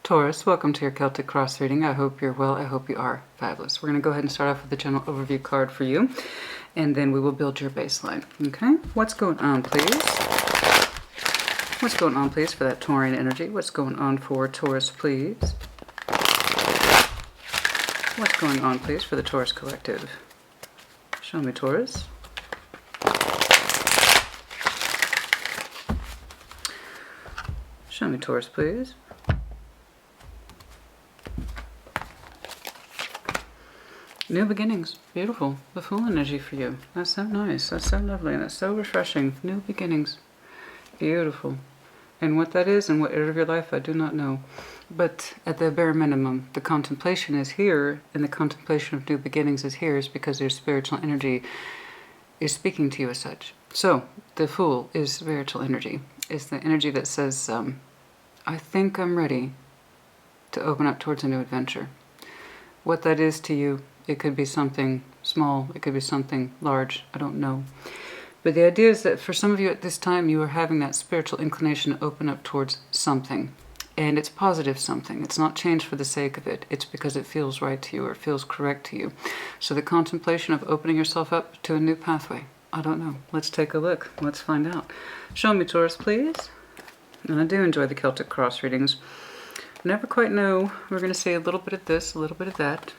Taurus, welcome to your Celtic Cross reading. I hope you're well. I hope you are fabulous. We're going to go ahead and start off with the general overview card for you, and then we will build your baseline. Okay? What's going on, please? What's going on, please, for that Taurian energy? What's going on for Taurus, please? What's going on, please, for the Taurus collective? Show me, Taurus. Show me, Taurus, please. New beginnings. Beautiful. The full energy for you. That's so nice. That's so lovely. And that's so refreshing. New beginnings. Beautiful. And what that is and what area of your life, I do not know. But at the bare minimum, the contemplation is here, and the contemplation of new beginnings is here is because your spiritual energy is speaking to you as such. So, the Fool is spiritual energy. It's the energy that says, I think I'm ready to open up towards a new adventure. What that is to you, it could be something small, it could be something large, I don't know. But the idea is that for some of you at this time, you are having that spiritual inclination to open up towards something. And it's positive something. It's not change for the sake of it. It's because it feels right to you or it feels correct to you. So the contemplation of opening yourself up to a new pathway. I don't know. Let's take a look. Let's find out. Show me, Taurus, please. And I do enjoy the Celtic Cross readings. Never quite know. We're going to see a little bit of this, a little bit of that.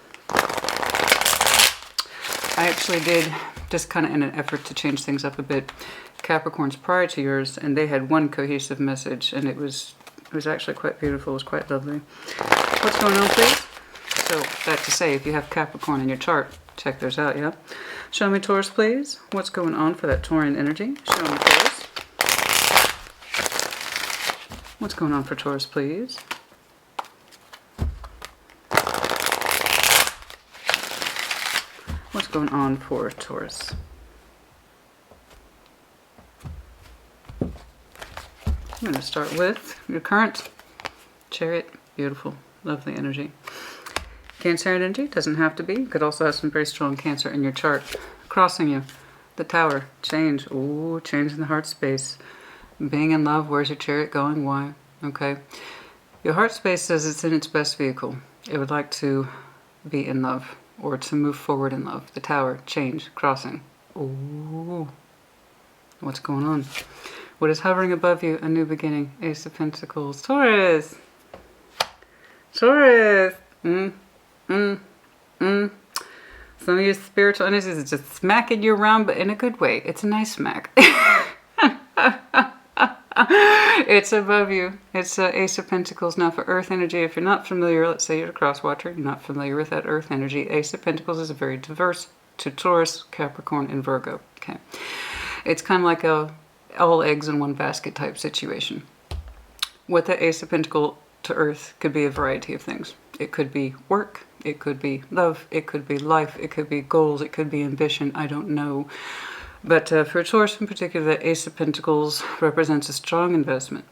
I actually did, just kind of in an effort to change things up a bit, Capricorns prior to yours, and they had one cohesive message, and it was actually quite beautiful. It was quite lovely. What's going on, please? So, that to say, if you have Capricorn in your chart, check those out, yeah? Show me, Taurus, please. What's going on for that Taurian energy? Show me, Taurus. What's going on for Taurus, please? What's going on for Taurus? I'm going to start with your current Chariot. Beautiful, lovely energy. Cancer energy, doesn't have to be. You could also have some very strong Cancer in your chart. Crossing you. The Tower, change. Ooh, change in the heart space. Being in love, where's your Chariot going? Why? Okay. Your heart space says it's in its best vehicle. It would like to be in love or to move forward in love. The Tower, change, crossing. Ooh. What's going on? What is hovering above you? A new beginning. Ace of Pentacles. Taurus! Taurus! Some of your spiritual energies is just smacking you around, but in a good way. It's a nice smack. It's above you. It's Ace of Pentacles. Now for Earth energy, if you're not familiar, let's say you're a cross watcher, you're not familiar with that Earth energy, Ace of Pentacles is very diverse to Taurus, Capricorn, and Virgo. Okay, it's kind of like a all eggs in one basket type situation. What the Ace of Pentacles to Earth could be a variety of things. It could be work, it could be love, it could be life, it could be goals, it could be ambition, I don't know. But for Taurus in particular, the Ace of Pentacles represents a strong investment.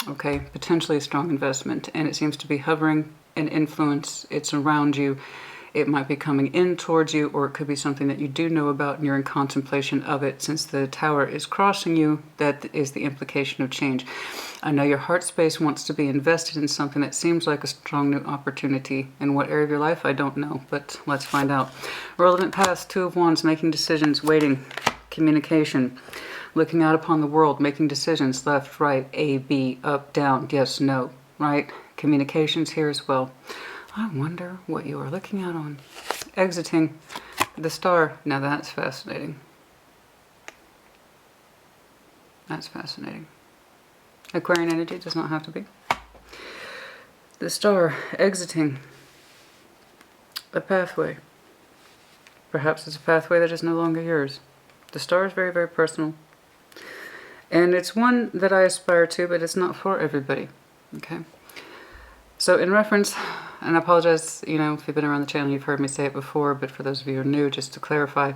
Okay, potentially a strong investment. And it seems to be hovering an influence. It's around you. It might be coming in towards you, or it could be something that you do know about and you're in contemplation of it. Since the Tower is crossing you, that is the implication of change. I know your heart space wants to be invested in something that seems like a strong new opportunity. In what area of your life, I don't know, but let's find out. Relevant past, Two of Wands, making decisions, waiting, communication, looking out upon the world, making decisions, left, right, A, B, up, down, yes, no, right? Communications here as well. I wonder what you are looking out on. Exiting the Star. Now that's fascinating. That's fascinating. Aquarian energy does not have to be. The Star, exiting a pathway. Perhaps it's a pathway that is no longer yours. The Star is very, very personal. And it's one that I aspire to, but it's not for everybody. Okay? So in reference, and I apologize, you know, if you've been around the channel, you've heard me say it before, but for those of you who are new, just to clarify.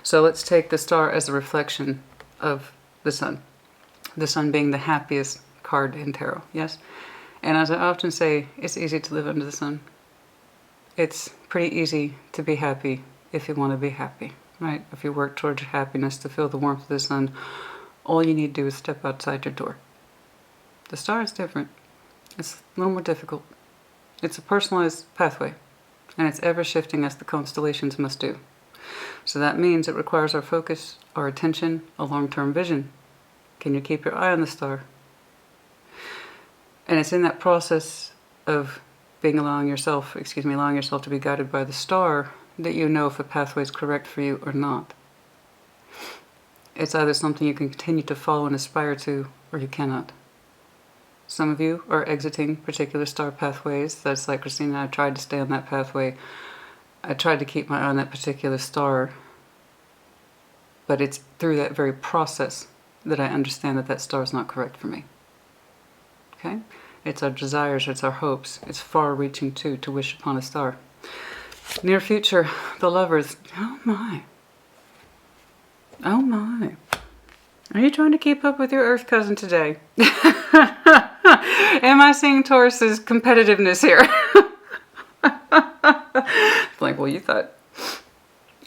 So let's take the Star as a reflection of the Sun. The Sun being the happiest card in tarot, yes? And as I often say, it's easy to live under the sun. It's pretty easy to be happy if you want to be happy, right? If you work towards your happiness to feel the warmth of the sun, all you need to do is step outside your door. The Star is different. It's a little more difficult. It's a personalized pathway, and it's ever shifting as the constellations must do. So that means it requires our focus, our attention, a long-term vision. Can you keep your eye on the star? And it's in that process of allowing yourself to be guided by the star that you know if a pathway is correct for you or not. It's either something you can continue to follow and aspire to, or you cannot. Some of you are exiting particular star pathways. That's like Christina. I tried to stay on that pathway. I tried to keep my eye on that particular star. But it's through that very process that I understand that that star is not correct for me. Okay? It's our desires, it's our hopes. It's far-reaching too, to wish upon a star. Near future, the lovers. Oh my. Oh my. Are you trying to keep up with your Earth cousin today? Am I seeing Taurus's competitiveness here? Like, well, you thought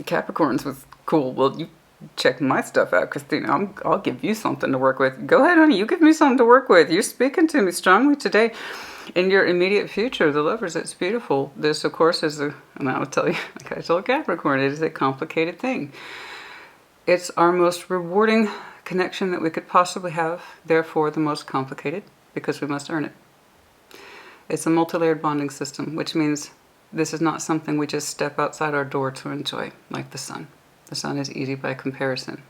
Capricorns was cool. Well, you check my stuff out, Christina. I'll give you something to work with. Go ahead, honey. You give me something to work with. You're speaking to me strongly today. In your immediate future, the lovers, it's beautiful. This, of course, is and I'll tell you, like I told Capricorn, it is a complicated thing. It's our most rewarding connection that we could possibly have, therefore the most complicated, because we must earn it. It's a multi-layered bonding system, which means this is not something we just step outside our door to enjoy, like the sun. The sun is easy by comparison.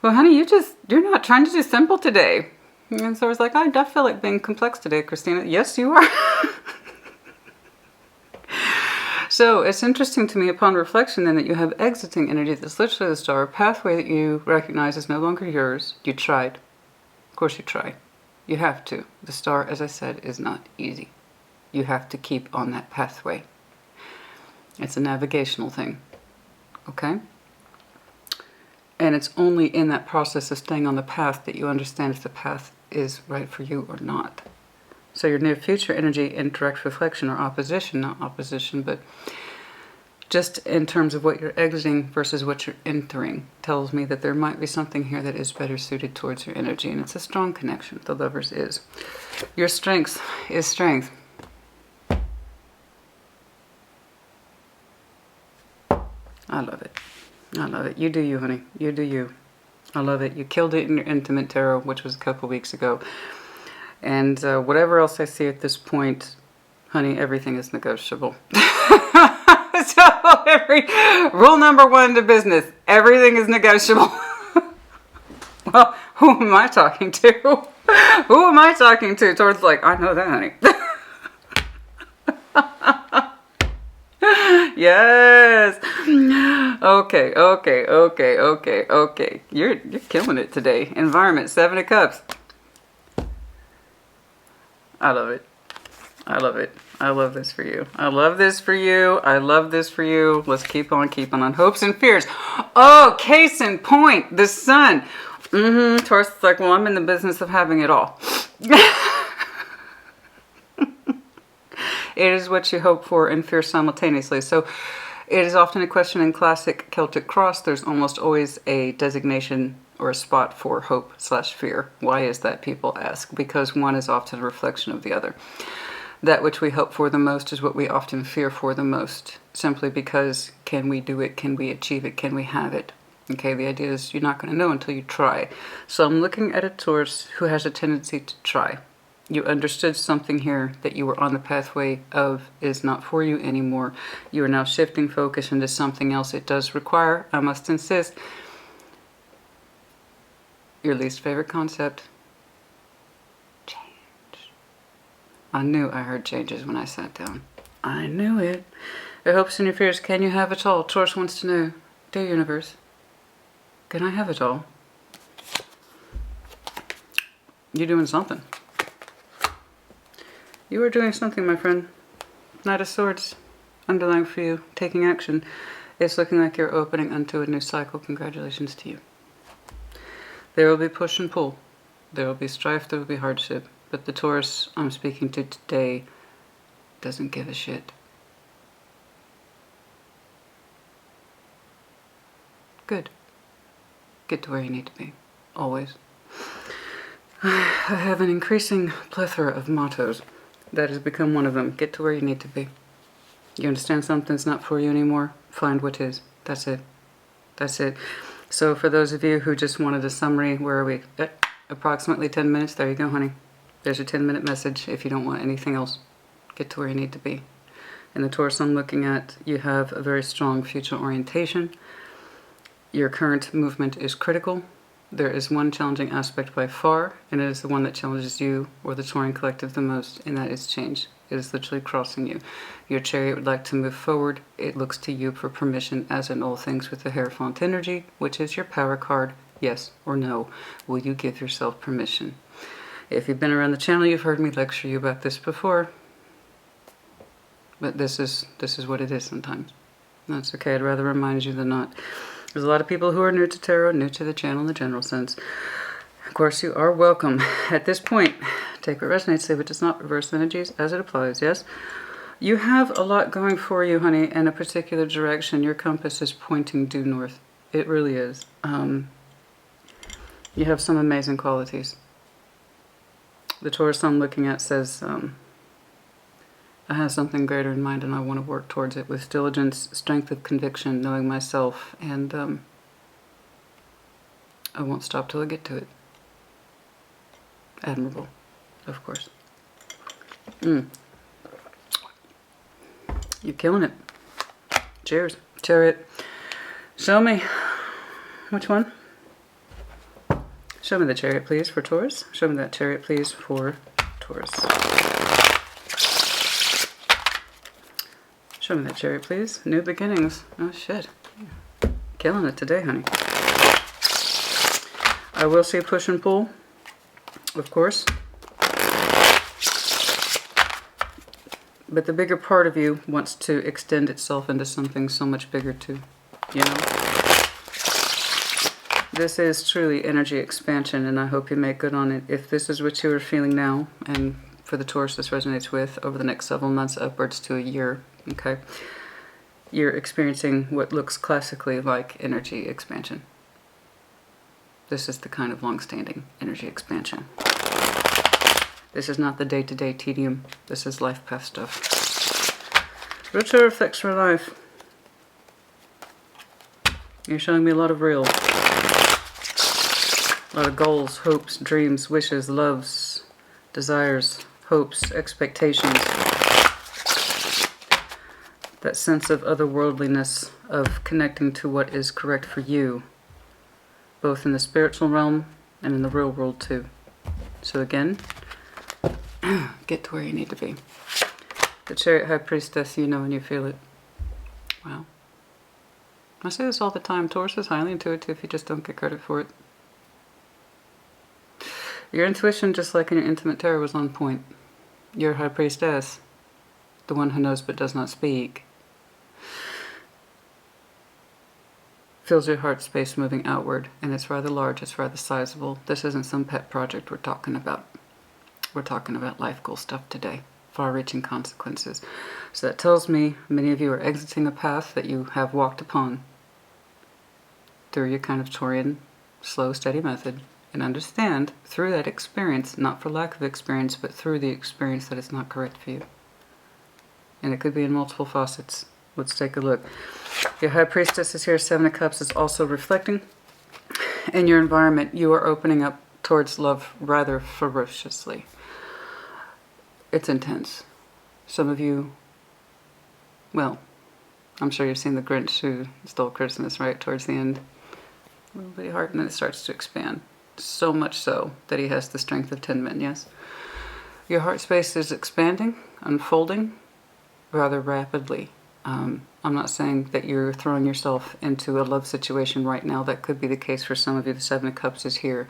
Well, honey, you're not trying to do simple today. And so I was like, I feel like being complex today, Christina. Yes, you are. So it's interesting to me upon reflection then that you have exiting energy that's literally the star, a pathway that you recognize is no longer yours. You tried. Of course you try. You have to. The star, as I said, is not easy. You have to keep on that pathway. It's a navigational thing. Okay? And it's only in that process of staying on the path that you understand if the path is right for you or not. So your near future energy in direct reflection or opposition, not opposition, but just in terms of what you're exiting versus what you're entering, tells me that there might be something here that is better suited towards your energy. And it's a strong connection. The lovers is. Your strength is strength. I love it. I love it. You do you, honey. You do you. I love it. You killed it in your intimate tarot, which was a couple weeks ago. And whatever else I see at this point, honey, everything is negotiable. So rule number one to business, everything is negotiable. Well, who am I talking to? Who am I talking to? Towards like, I know that, honey. Yes. Okay. You're killing it today. Environment, 7 of Cups. I love it. I love it. I love this for you. I love this for you. I love this for you. Let's keep on keeping on. Hopes and fears. Oh, case in point, the sun. Taurus is like, well, I'm in the business of having it all. It is what you hope for and fear simultaneously. So it is often a question in classic Celtic cross. There's almost always a designation or a spot for hope/fear. Why is that, people ask? Because one is often a reflection of the other. That which we hope for the most is what we often fear for the most, simply because can we do it? Can we achieve it? Can we have it? Okay, the idea is you're not going to know until you try. So I'm looking at a Taurus who has a tendency to try. You understood something here that you were on the pathway of is not for you anymore. You are now shifting focus into something else. It does require, I must insist, your least favorite concept, change. I knew I heard changes when I sat down. I knew it. Your hopes and your fears, can you have it all? Taurus wants to know, dear universe, can I have it all? You're doing something. You are doing something, my friend. Knight of Swords, underlying for you, taking action. It's looking like you're opening onto a new cycle. Congratulations to you. There will be push and pull. There will be strife, there will be hardship. But the Taurus I'm speaking to today doesn't give a shit. Good. Get to where you need to be. Always. I have an increasing plethora of mottos. That has become one of them. Get to where you need to be. You understand something's not for you anymore? Find what is. That's it. That's it. So for those of you who just wanted a summary, where are we? Approximately 10 minutes. There you go, honey. There's your 10-minute message if you don't want anything else. Get to where you need to be. In the Taurus I'm looking at, you have a very strong future orientation. Your current movement is critical. There is one challenging aspect by far, and it is the one that challenges you or the Taurian collective the most, and that is change. It is literally crossing you. Your chariot would like to move forward. It looks to you for permission, as in all things with the Hierophant energy, which is your power card. Yes or no. Will you give yourself permission? If you've been around the channel, you've heard me lecture you about this before. But this is what it is sometimes. That's okay. I'd rather remind you than not. There's a lot of people who are new to tarot, new to the channel in the general sense. Of course, you are welcome. At this point, take what resonates, leave what does not, reverse energies as it applies, yes? You have a lot going for you, honey, in a particular direction. Your compass is pointing due north. It really is. You have some amazing qualities. The Taurus I'm looking at says, I have something greater in mind and I want to work towards it with diligence, strength of conviction, knowing myself, and I won't stop till I get to it. Admirable, of course. You're killing it. Cheers. Chariot. Show me. Which one? Show me the chariot, please, for Taurus. Show me that chariot, please, for Taurus. Show me that chariot, please. New beginnings. Oh, shit. Killing it today, honey. I will say push and pull, of course. But the bigger part of you wants to extend itself into something so much bigger too, you know? This is truly energy expansion, and I hope you make good on it. If this is what you are feeling now, and for the Taurus this resonates with, over the next several months upwards to a year, okay, you're experiencing what looks classically like energy expansion. This is the kind of long-standing energy expansion. This is not the day-to-day tedium. This is life path stuff. Retro effects for life. You're showing me a lot of real. A lot of goals, hopes, dreams, wishes, loves, desires, hopes, expectations. That sense of otherworldliness, of connecting to what is correct for you, both in the spiritual realm and in the real world too. So again, get to where you need to be. The Chariot High Priestess, you know and you feel it. Wow. I say this all the time. Taurus is highly intuitive. You just don't get credit for it. Your intuition, just like in your intimate tarot, was on point. Your High Priestess, the one who knows but does not speak, fills your heart space moving outward, and it's rather large, it's rather sizable. This isn't some pet project we're talking about. We're talking about life goal stuff today, far-reaching consequences. So that tells me many of you are exiting a path that you have walked upon through your kind of Taurian, slow, steady method, and understand through that experience, not for lack of experience, but through the experience that it's not correct for you. And it could be in multiple facets. Let's take a look. Your High Priestess is here. Seven of Cups is also reflecting. In your environment, you are opening up towards love rather ferociously. It's intense. Some of you, well, I'm sure you've seen the Grinch who stole Christmas, right? Towards the end. A little bitty heart, and then it starts to expand. So much so that he has the strength of 10 men, yes? Your heart space is expanding, unfolding rather rapidly. I'm not saying that you're throwing yourself into a love situation right now. That could be the case for some of you. The Seven of Cups is here.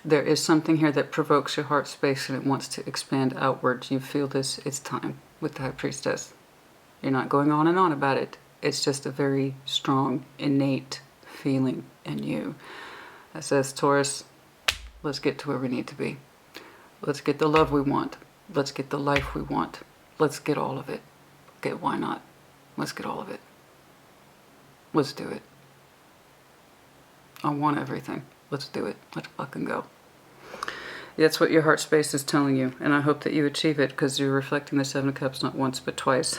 There is something here that provokes your heart space and it wants to expand outwards. You feel this, it's time with the High Priestess. You're not going on and on about it. It's just a very strong, innate feeling in you that says, Taurus, let's get to where we need to be. Let's get the love we want. Let's get the life we want. Let's get all of it. Okay, why not? Let's get all of it. Let's do it. I want everything. Let's do it. Let's fucking go. That's what your heart space is telling you, and I hope that you achieve it, because you're reflecting the Seven of Cups not once but twice.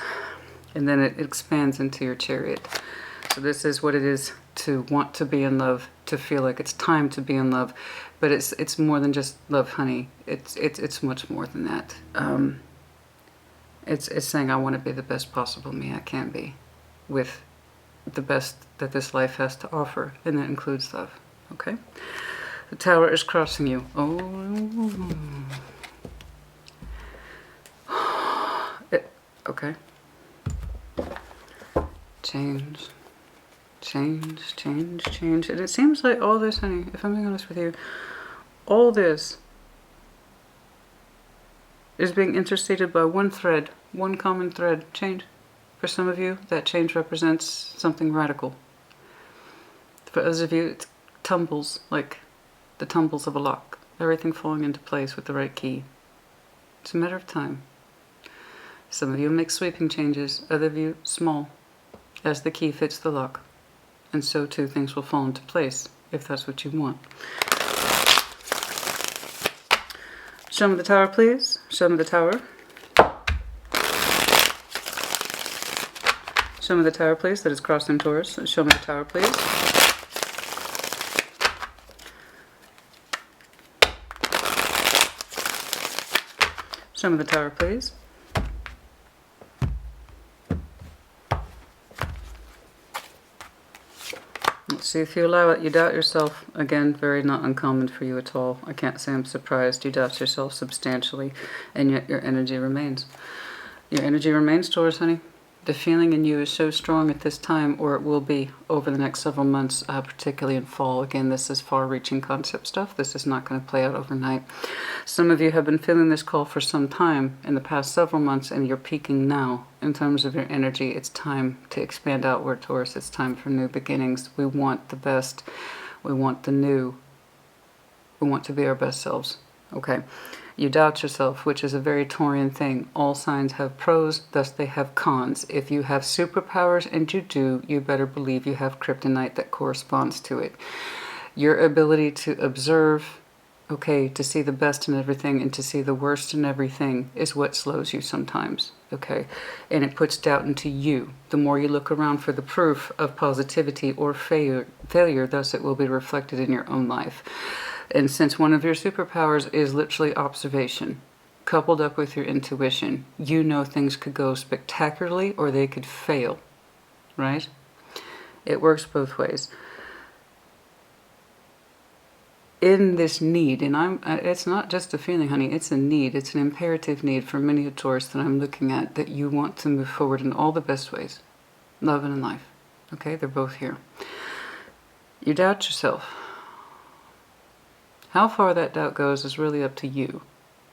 And then it expands into your Chariot. So this is what it is to want to be in love, to feel like it's time to be in love. But it's more than just love, honey. It's much more than that. It's saying, I want to be the best possible me I can be, with the best that this life has to offer, and that includes love. Okay? The Tower is crossing you. Oh. Okay. Change. Change, change, change. And it seems like all this, honey, if I'm being honest with you, all this is being interceded by one thread, one common thread. Change. For some of you, that change represents something radical. For others of you, it tumbles like the tumbles of a lock. Everything falling into place with the right key. It's a matter of time. Some of you make sweeping changes, other of you small, as the key fits the lock. And so too things will fall into place, if that's what you want. Show me the Tower, please. Show me the Tower. Show me the Tower, please, that is crossing Taurus. Show me the Tower, please. Show me the Tower, please. Let's see if you allow it. You doubt yourself. Again, very not uncommon for you at all. I can't say I'm surprised. You doubt yourself substantially, and yet your energy remains. Your energy remains, Taurus, honey. The feeling in you is so strong at this time, or it will be over the next several months, particularly in fall. Again, this is far-reaching concept stuff. This is not going to play out overnight. Some of you have been feeling this call for some time in the past several months, and you're peaking now in terms of your energy. It's time to expand outward, Taurus. It's time for new beginnings. We want the best. We want the new. We want to be our best selves. Okay. You doubt yourself, which is a very Taurian thing. All signs have pros, thus they have cons. If you have superpowers, and you do, you better believe you have kryptonite that corresponds to it. Your ability to observe, okay, to see the best in everything and to see the worst in everything is what slows you sometimes, okay? And it puts doubt into you. The more you look around for the proof of positivity or failure, thus it will be reflected in your own life. And since one of your superpowers is literally observation, coupled up with your intuition, you know things could go spectacularly or they could fail, right? It works both ways. In this need, and it's not just a feeling, honey, it's a need, it's an imperative need for many a Taurus that I'm looking at, that you want to move forward in all the best ways, love and in life, okay? They're both here. You doubt yourself. How far that doubt goes is really up to you.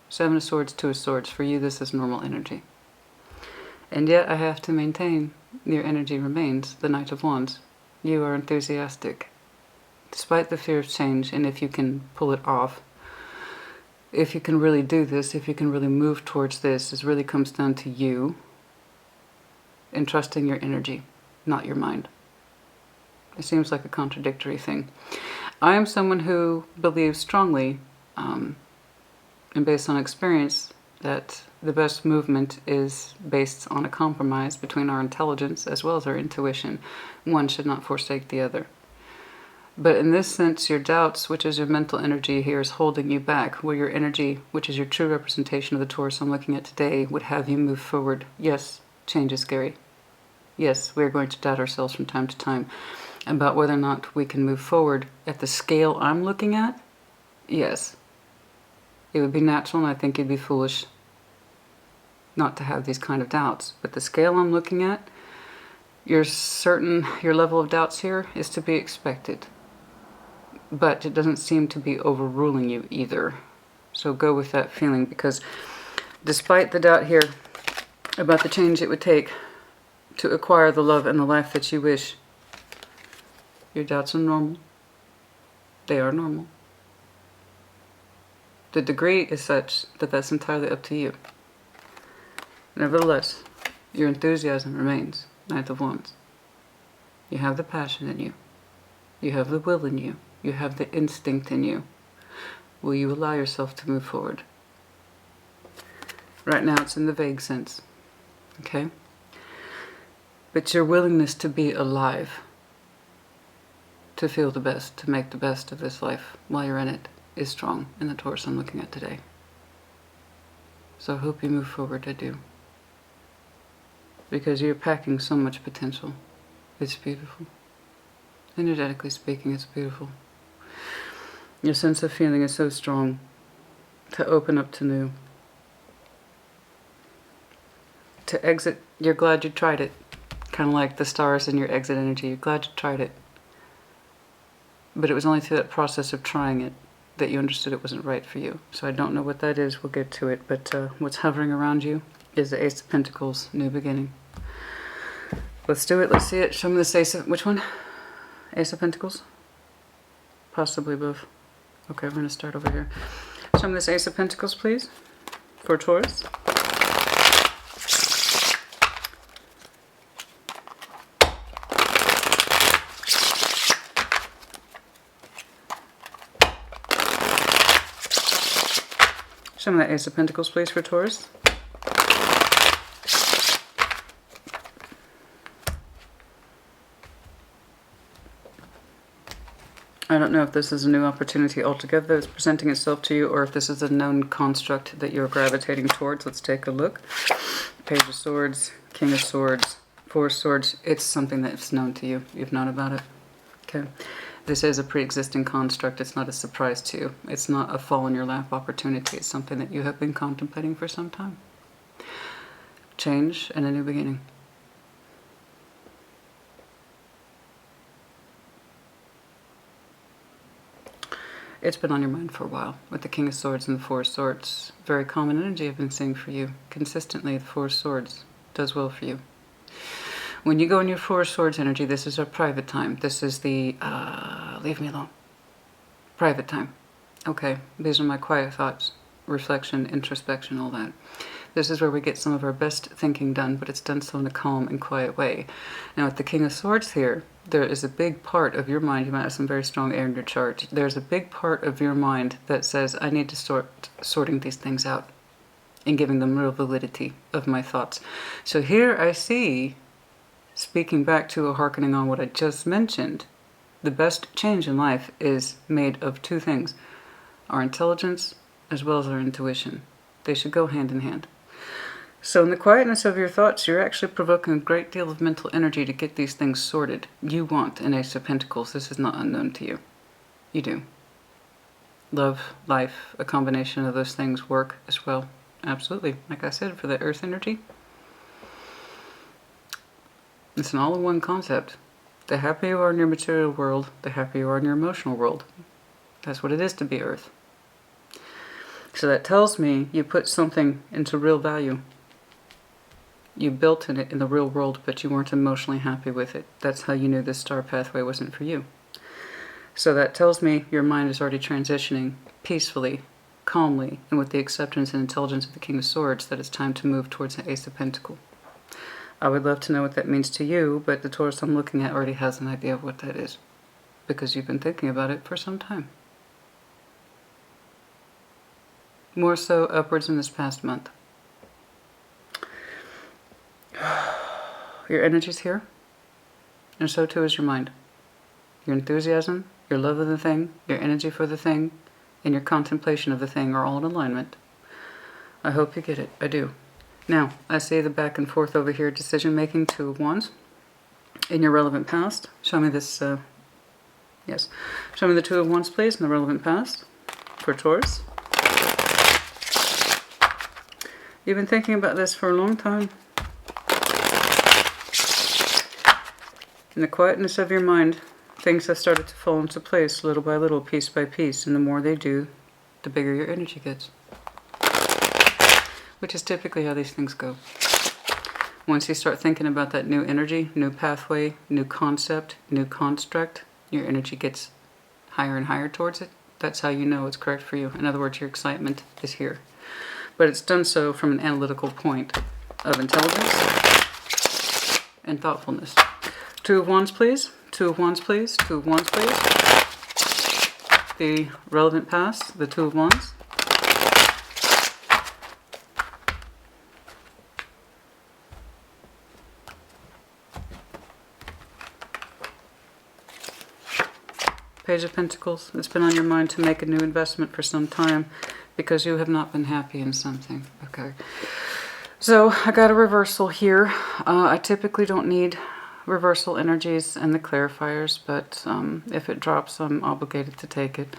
Seven of Swords, Two of Swords. For you, this is normal energy. And yet, I have to maintain your energy remains the Knight of Wands. You are enthusiastic. Despite the fear of change, and if you can pull it off, if you can really do this, if you can really move towards this, it really comes down to you and trusting your energy, not your mind. It seems like a contradictory thing. I am someone who believes strongly, and based on experience, that the best movement is based on a compromise between our intelligence as well as our intuition. One should not forsake the other. But in this sense, your doubts, which is your mental energy here, is holding you back, where your energy, which is your true representation of the Taurus I'm looking at today, would have you move forward. Yes, change is scary. Yes, we're going to doubt ourselves from time to time about whether or not we can move forward at the scale I'm looking at. Yes, it would be natural, and I think you'd be foolish not to have these kind of doubts. But the scale I'm looking at, your level of doubts here is to be expected. But it doesn't seem to be overruling you either. So go with that feeling, because despite the doubt here about the change it would take to acquire the love and the life that you wish, your doubts are normal. They are normal. The degree is such that that's entirely up to you. Nevertheless, your enthusiasm remains. Knight of Wands. You have the passion in you. You have the will in you. You have the instinct in you. will you allow yourself to move forward? Right now it's in the vague sense, okay? But your willingness to be alive, to feel the best, to make the best of this life while you're in it, is strong in the Taurus I'm looking at today. So I hope you move forward, I do. Because you're packing so much potential. It's beautiful. Energetically speaking, it's beautiful. Your sense of feeling is so strong to open up to new. To exit, you're glad you tried it. Kind of like the stars in your exit energy. You're glad you tried it. But it was only through that process of trying it that you understood it wasn't right for you. So I don't know what that is. We'll get to it. But what's hovering around you is the Ace of Pentacles, new beginning. Let's do it. Let's see it. Show me this Ace of... Which one? Ace of Pentacles? Possibly both. Okay, we're going to start over here. Show me this Ace of Pentacles, please, for Taurus. Show me that Ace of Pentacles, please, for Taurus. I don't know if this is a new opportunity altogether that's presenting itself to you, or if this is a known construct that you're gravitating towards. Let's take a look. Page of Swords, King of Swords, Four of Swords. It's something that's known to you. You've known about it. Okay. This is a pre-existing construct. It's not a surprise to you. It's not a fall in your lap opportunity. It's something that you have been contemplating for some time. Change and a new beginning. It's been on your mind for a while with the King of Swords and the Four of Swords. Very common energy I've been seeing for you. Consistently, the Four of Swords does well for you. When you go in your Four of Swords energy, this is our private time. This is the, leave me alone. Private time. Okay, these are my quiet thoughts, reflection, introspection, all that. This is where we get some of our best thinking done, but it's done so in a calm and quiet way. Now, with the King of Swords here, there is a big part of your mind, you might have some very strong air in your chart, there's a big part of your mind that says, I need to start sorting these things out and giving them real validity of my thoughts. So here I see, speaking back to or hearkening on what I just mentioned, the best change in life is made of two things, our intelligence as well as our intuition. They should go hand in hand. So in the quietness of your thoughts, you're actually provoking a great deal of mental energy to get these things sorted. You want an Ace of Pentacles. This is not unknown to you. You do. Love, life, a combination of those things work as well. Absolutely. Like I said, for the earth energy, it's an all-in-one concept. The happier you are in your material world, the happier you are in your emotional world. That's what it is to be earth. So that tells me you put something into real value. You built in it in the real world, but you weren't emotionally happy with it. That's how you knew this star pathway wasn't for you. So that tells me your mind is already transitioning peacefully, calmly, and with the acceptance and intelligence of the King of Swords that it's time to move towards the Ace of Pentacles. I would love to know what that means to you, but the Taurus I'm looking at already has an idea of what that is, because you've been thinking about it for some time. More so upwards in this past month. Your energy's here, and so too is your mind. Your enthusiasm, your love of the thing, your energy for the thing, and your contemplation of the thing are all in alignment. I hope you get it. I do. Now, I see the back and forth over here, decision-making, Two of Wands. In your relevant past, show me this, yes. Show me the Two of Wands, please, in the relevant past for Taurus. You've been thinking about this for a long time. In the quietness of your mind, things have started to fall into place little by little, piece by piece, and the more they do, the bigger your energy gets. Which is typically how these things go. Once you start thinking about that new energy, new pathway, new concept, new construct, your energy gets higher and higher towards it. That's how you know it's correct for you. In other words, your excitement is here. But it's done so from an analytical point of intelligence and thoughtfulness. Two of Wands, please. Two of Wands, please. Two of Wands, please. the relevant past, the Two of Wands. Page of Pentacles. It's been on your mind to make a new investment for some time because you have not been happy in something. Okay. So I got a reversal here. I typically don't need reversal energies and the clarifiers, but if it drops, I'm obligated to take it.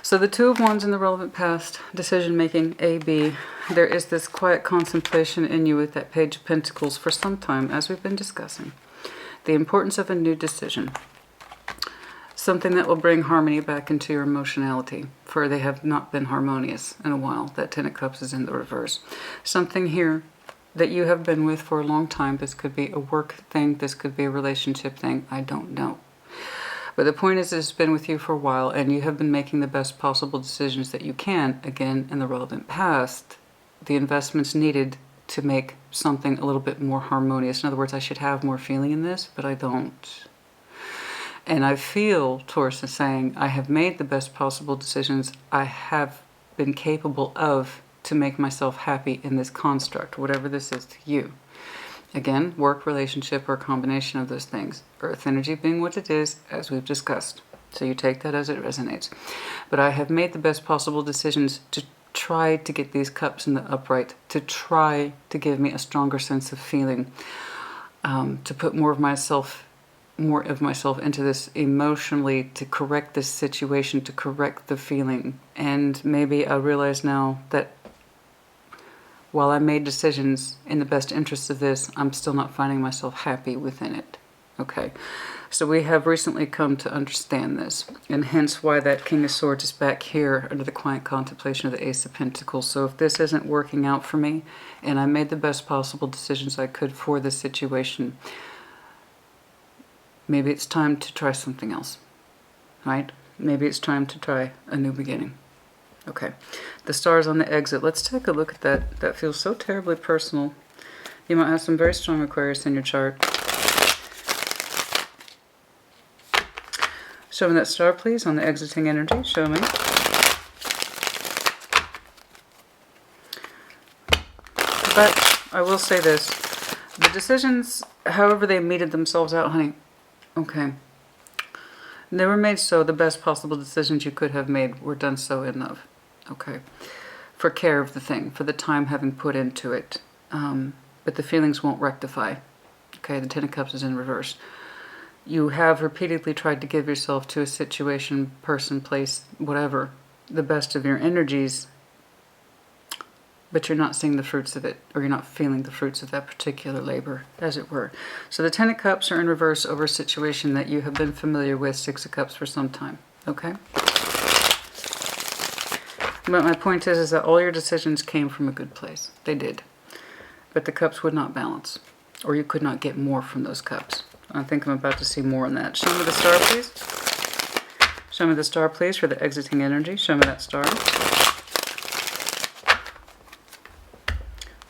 So the Two of Wands in the relevant past, decision making, A, B. There is this quiet contemplation in you with that Page of Pentacles for some time, as we've been discussing. The importance of a new decision. Something that will bring harmony back into your emotionality, for they have not been harmonious in a while. That Ten of Cups is in the reverse. Something here that you have been with for a long time. This could be a work thing. This could be a relationship thing. I don't know. But the point is, it's been with you for a while, and you have been making the best possible decisions that you can, again, in the relevant past. The investments needed to make something a little bit more harmonious. In other words, I should have more feeling in this, but I don't. And I feel Taurus is saying, I have made the best possible decisions I have been capable of to make myself happy in this construct, whatever this is to you. Again, work, relationship, or a combination of those things. Earth energy being what it is, as we've discussed. So you take that as it resonates. But I have made the best possible decisions to try to get these cups in the upright, to try to give me a stronger sense of feeling, to put more of myself into this emotionally, to correct this situation, to correct the feeling. And maybe I realize now that while I made decisions in the best interest of this, I'm still not finding myself happy within it. Okay, so we have recently come to understand this, and hence why that King of Swords is back here under the quiet contemplation of the Ace of Pentacles. So if this isn't working out for me, and I made the best possible decisions I could for this situation, maybe it's time to try something else, right? Maybe it's time to try a new beginning. Okay, the stars on the exit. Let's take a look at that. That feels so terribly personal. You might have some very strong Aquarius in your chart. Show me that star, please, on the exiting energy. Show me. But I will say this. The decisions, however they meted themselves out, honey, okay, they were made so the best possible decisions you could have made were done so in love. Okay. For care of the thing, for the time having put into it. But the feelings won't rectify. Okay, the Ten of Cups is in reverse. You have repeatedly tried to give yourself to a situation, person, place, whatever, the best of your energies, but you're not seeing the fruits of it, or you're not feeling the fruits of that particular labor, as it were. So the Ten of Cups are in reverse over a situation that you have been familiar with, Six of Cups, for some time. Okay? But my point is that all your decisions came from a good place. They did. But the cups would not balance, or you could not get more from those cups. I think I'm about to see more on that. Show me the star, please. Show me the star, please, for the exiting energy. Show me that star.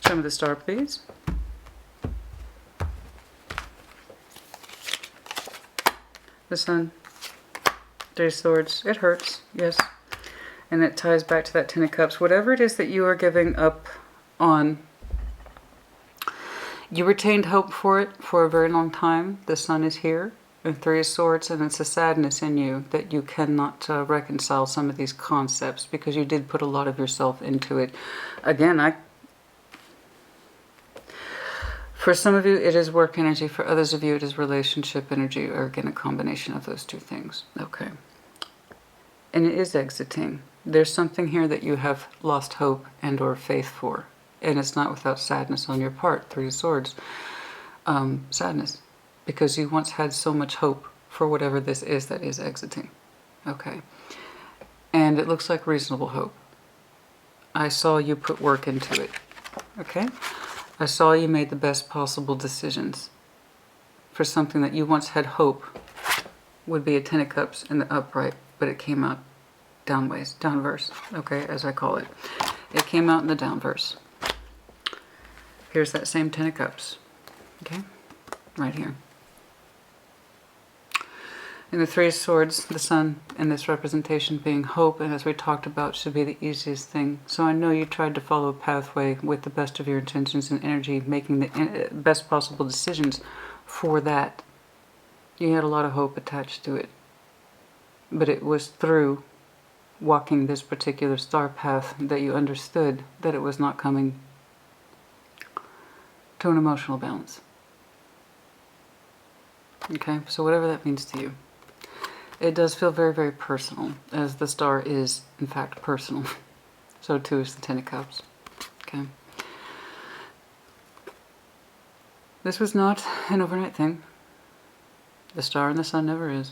Show me the star, please. The Sun. Three of Swords. It hurts, yes. And it ties back to that Ten of Cups. Whatever it is that you are giving up on, you retained hope for it for a very long time. The Sun is here, and Three of Swords, and it's a sadness in you that you cannot reconcile some of these concepts because you did put a lot of yourself into it. Again, for some of you, it is work energy. For others of you, it is relationship energy, or again, a combination of those two things. Okay. And it is exiting. There's something here that you have lost hope and or faith for. And it's not without sadness on your part. Three of Swords. Sadness. Because you once had so much hope for whatever this is that is exiting. Okay. And it looks like reasonable hope. I saw you put work into it. Okay. I saw you made the best possible decisions for something that you once had hope would be a Ten of Cups in the upright, but it came out downways, downverse, okay, as I call it. It came out in the downverse. Here's that same Ten of Cups, okay, right here. In the Three of Swords, the Sun in this representation being hope, and as we talked about, should be the easiest thing. So I know you tried to follow a pathway with the best of your intentions and energy, making the best possible decisions for that. You had a lot of hope attached to it. But it was through walking this particular star path that you understood that it was not coming to an emotional balance. Okay, so whatever that means to you. It does feel very, very personal, as the star is, in fact, personal. So too is the Ten of Cups. Okay. This was not an overnight thing. The star and the sun never is.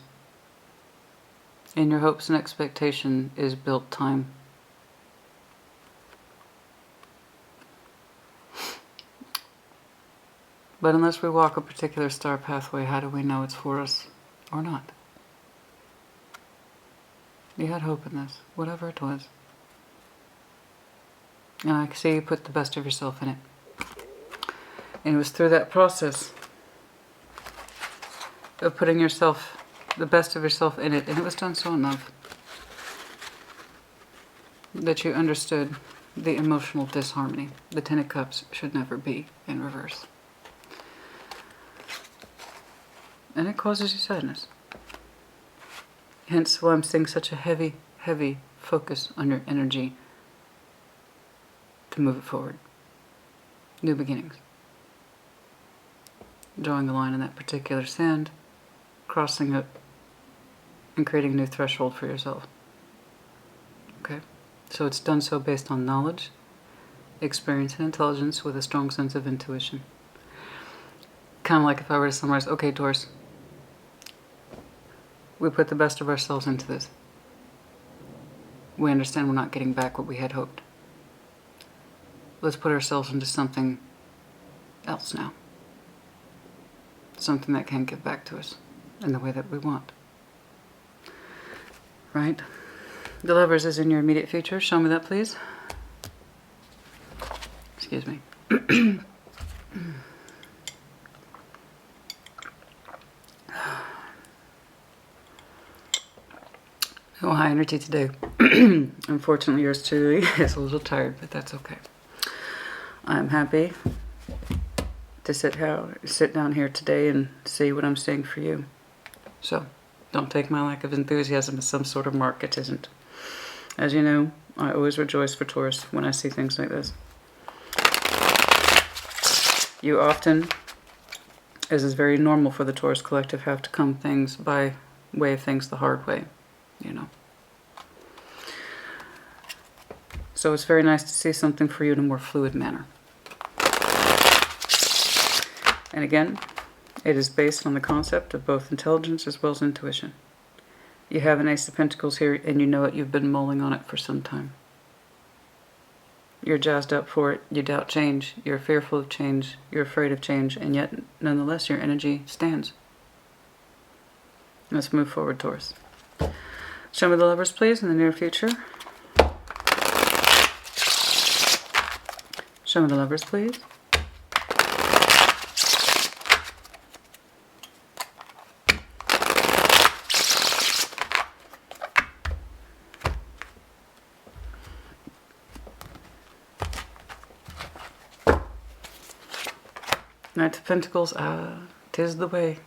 In your hopes and expectation is built time. But unless we walk a particular star pathway, how do we know it's for us or not? You had hope in this, whatever it was. And I see you put the best of yourself in it. And it was through that process of putting yourself, the best of yourself in it, and it was done so in love, that you understood the emotional disharmony. The Ten of Cups should never be in reverse. And it causes you sadness. Hence why I'm seeing such a heavy, heavy focus on your energy to move it forward. New beginnings. Drawing a line in that particular sand, crossing it, and creating a new threshold for yourself. Okay? So it's done so based on knowledge, experience, and intelligence with a strong sense of intuition. Kind of like if I were to summarize, okay, Taurus, we put the best of ourselves into this. We understand we're not getting back what we had hoped. Let's put ourselves into something else now. Something that can give back to us in the way that we want. Right? The Lovers is in your immediate future. Show me that, please. Excuse me. Oh, high energy today. Unfortunately, yours truly is a little tired, but that's okay. I'm happy to sit down here today and see what I'm seeing for you. So, don't take my lack of enthusiasm as some sort of mark. It isn't. As you know, I always rejoice for Taurus when I see things like this. You often, as is very normal for the Taurus collective, have to come things by way of things the hard way. You know. So it's very nice to see something for you in a more fluid manner. And again, it is based on the concept of both intelligence as well as intuition. You have an Ace of Pentacles here, and you know it. You've been mulling on it for some time. You're jazzed up for it. You doubt change. You're fearful of change. You're afraid of change. And yet, nonetheless, your energy stands. Let's move forward, Taurus. Show me the Lovers, please, in the near future. Show me the Lovers, please. Knight of Pentacles, 'tis the way.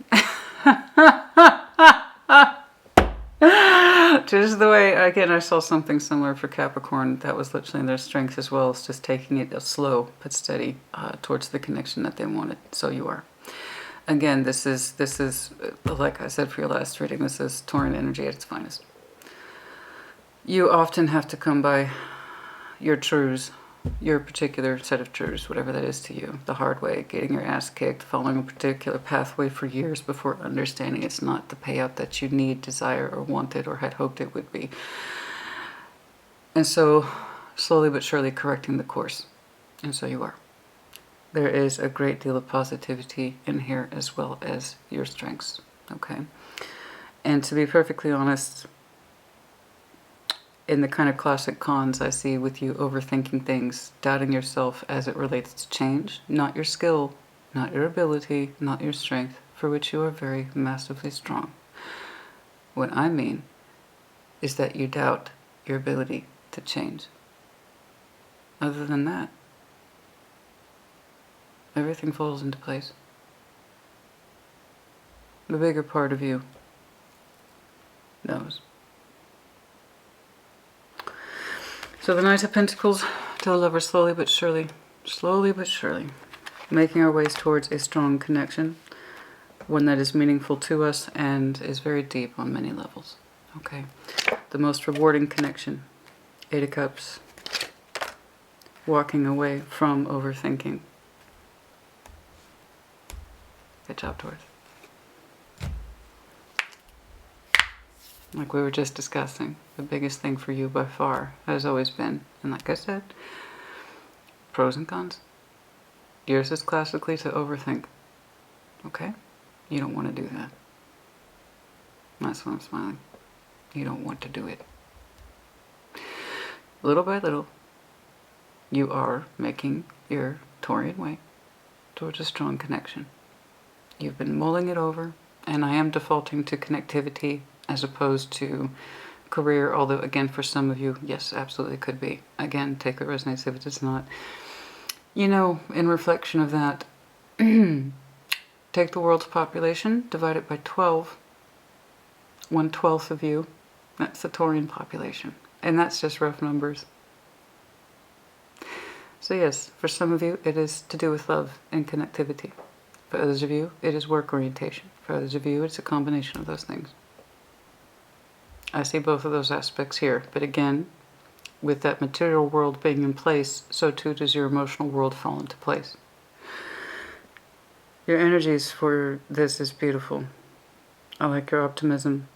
'Tis the way. Again, I saw something similar for Capricorn. That was literally in their strength as well. It's just taking it slow but steady towards the connection that they wanted. So you are. Again, this is like I said for your last reading, this is Taurean energy at its finest. You often have to come by your truths, your particular set of truths, whatever that is to you, the hard way, getting your ass kicked, following a particular pathway for years before understanding it's not the payout that you need, desire, or wanted, or had hoped it would be. And so, slowly but surely correcting the course. And so you are. There is a great deal of positivity in here as well as your strengths. Okay? And to be perfectly honest, in the kind of classic cons I see with you overthinking things, doubting yourself as it relates to change, not your skill, not your ability, not your strength, for which you are very massively strong. What I mean is that you doubt your ability to change. Other than that, everything falls into place. The bigger part of you knows. So the Knight of Pentacles to the Lover, slowly but surely, making our ways towards a strong connection, one that is meaningful to us and is very deep on many levels. Okay, the most rewarding connection, 8 of Cups, walking away from overthinking. Good job, Taurus. Like we were just discussing, the biggest thing for you by far has always been, and like I said, pros and cons. Yours is classically to overthink. Okay? You don't want to do that. That's why I'm smiling. You don't want to do it. Little by little, you are making your Taurian way towards a strong connection. You've been mulling it over, and I am defaulting to connectivity as opposed to career, although again for some of you, yes, absolutely could be. Again, take what resonates if it does not. You know, in reflection of that, take the world's population, divide it by 12, 1/12 of you, that's the Taurian population. And that's just rough numbers. So yes, for some of you, it is to do with love and connectivity. For others of you, it is work orientation. For others of you, it's a combination of those things. I see both of those aspects here. But again, with that material world being in place, so too does your emotional world fall into place. Your energies for this is beautiful. I like your optimism.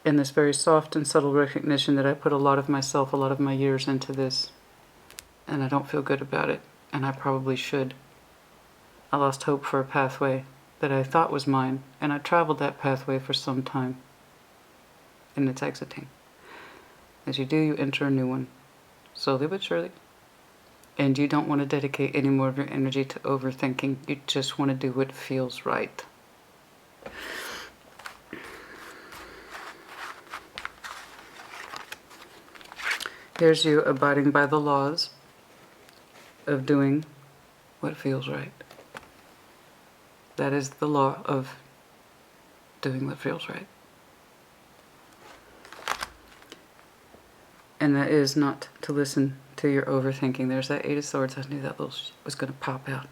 And this very soft and subtle recognition that I put a lot of myself, a lot of my years into this. And I don't feel good about it. And I probably should. I lost hope for a pathway that I thought was mine. And I traveled that pathway for some time. And it's exiting. As you do, you enter a new one. Slowly but surely. And you don't want to dedicate any more of your energy to overthinking. You just want to do what feels right. Here's you abiding by the laws of doing what feels right. That is the law of doing what feels right. And that is not to listen to your overthinking. There's that 8 of Swords. I knew that little was going to pop out.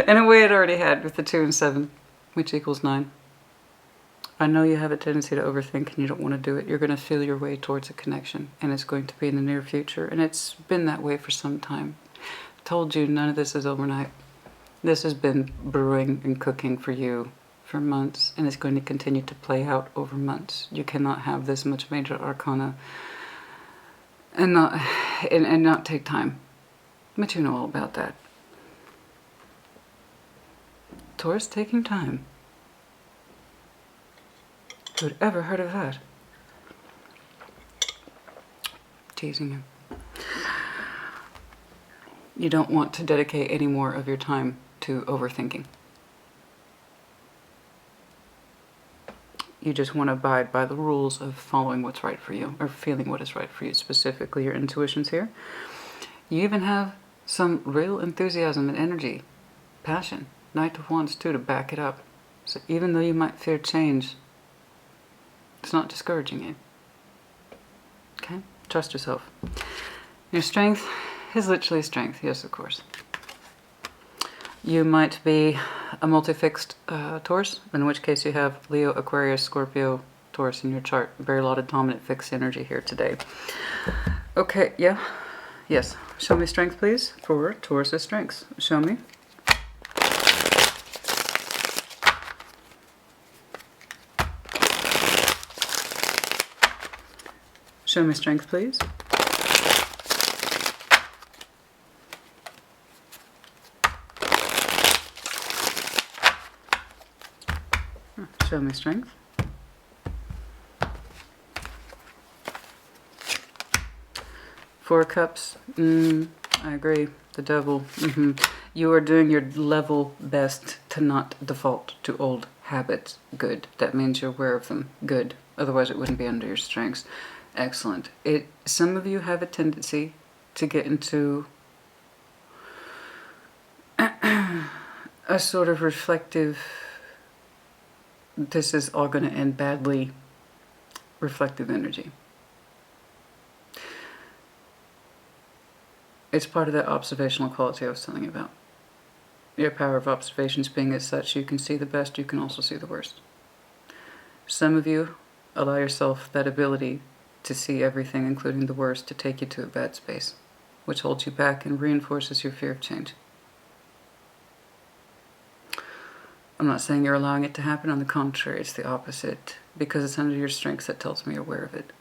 In a way it already had with the 2 and 7, which equals 9. I know you have a tendency to overthink and you don't want to do it. You're going to feel your way towards a connection. And it's going to be in the near future. And it's been that way for some time. I told you none of this is overnight. This has been brewing and cooking for you for months, and it's going to continue to play out over months. You cannot have this much major arcana and not take time. But you know all about that. Taurus taking time. Who would ever heard of that? Teasing him. You don't want to dedicate any more of your time to overthinking. You just want to abide by the rules of following what's right for you, or feeling what is right for you, specifically your intuitions here. You even have some real enthusiasm and energy, passion, Knight of Wands too, to back it up. So even though you might fear change, it's not discouraging you. Okay? Trust yourself. Your strength is literally strength, yes, of course. You might be a multi-fixed Taurus, in which case you have Leo, Aquarius, Scorpio, Taurus in your chart. Very lot of dominant fixed energy here today. Okay, yeah. Yes. Show me strength, please, for Taurus's strengths. Show me. Show me strength, please. Show me strength. Four Cups. I agree. The devil. You are doing your level best to not default to old habits. Good. That means you're aware of them. Good. Otherwise it wouldn't be under your strengths. Excellent. Some of you have a tendency to get into a sort of reflective, this is all going to end badly, reflective energy. It's part of that observational quality I was telling you about. Your power of observations being as such, you can see the best, you can also see the worst. Some of you allow yourself that ability to see everything, including the worst, to take you to a bad space, which holds you back and reinforces your fear of change. I'm not saying you're allowing it to happen. On the contrary, it's the opposite. Because it's under your strengths, that tells me you're aware of it.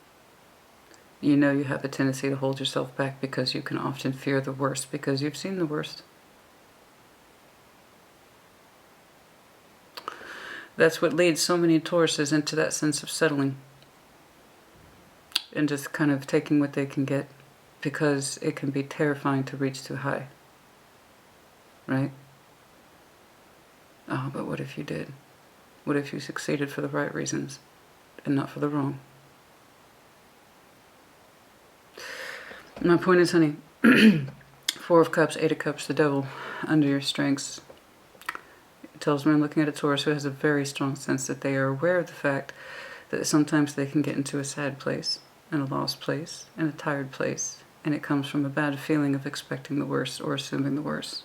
You know you have a tendency to hold yourself back because you can often fear the worst because you've seen the worst. That's what leads so many Tauruses into that sense of settling and just kind of taking what they can get, because it can be terrifying to reach too high. Right? Oh, but what if you did? What if you succeeded for the right reasons and not for the wrong? My point is, honey, Four of Cups, Eight of Cups, the devil, under your strengths. It tells me I'm looking at a Taurus who has a very strong sense that they are aware of the fact that sometimes they can get into a sad place, and a lost place, and a tired place, and it comes from a bad feeling of expecting the worst or assuming the worst.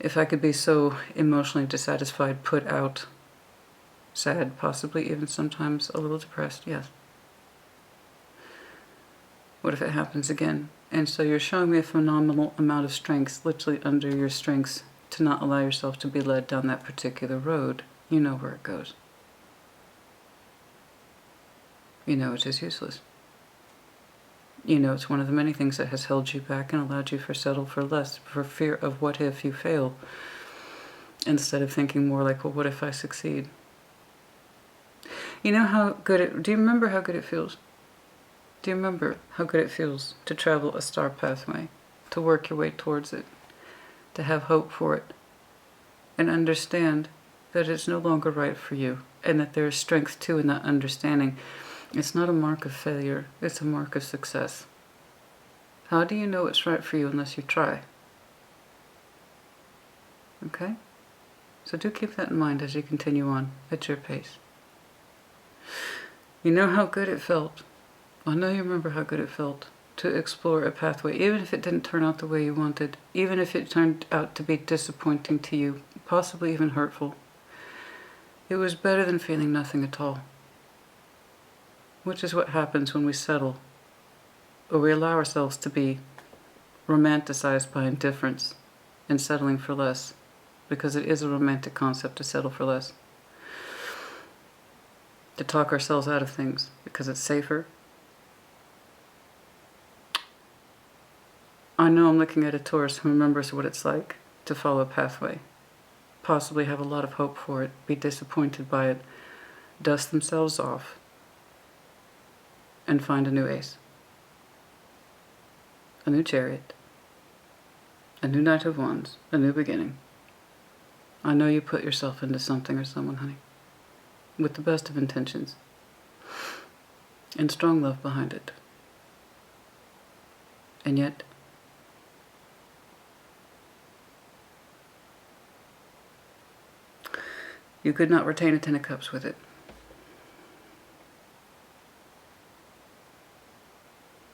If I could be so emotionally dissatisfied, put out, sad, possibly even sometimes a little depressed, yes. What if it happens again? And so you're showing me a phenomenal amount of strength, literally under your strengths, to not allow yourself to be led down that particular road. You know where it goes. You know it is useless. You know it's one of the many things that has held you back and allowed you to settle for less, for fear of what if you fail, instead of thinking more like, well, what if I succeed? You know how good do you remember how good it feels? Do you remember how good it feels to travel a star pathway, to work your way towards it, to have hope for it, and understand that it's no longer right for you, and that there is strength too in that understanding? It's not a mark of failure, it's a mark of success. How do you know it's right for you unless you try? Okay? So do keep that in mind as you continue on at your pace. You know how good it felt. I know you remember how good it felt to explore a pathway, even if it didn't turn out the way you wanted, even if it turned out to be disappointing to you, possibly even hurtful. It was better than feeling nothing at all. Which is what happens when we settle, or we allow ourselves to be romanticized by indifference and settling for less, because it is a romantic concept to settle for less. To talk ourselves out of things because it's safer. I know I'm looking at a Taurus who remembers what it's like to follow a pathway, possibly have a lot of hope for it, be disappointed by it, dust themselves off, and find a new ace, a new Chariot, a new Knight of Wands, a new beginning. I know you put yourself into something or someone, honey, with the best of intentions and strong love behind it. And yet, you could not retain a Ten of Cups with it.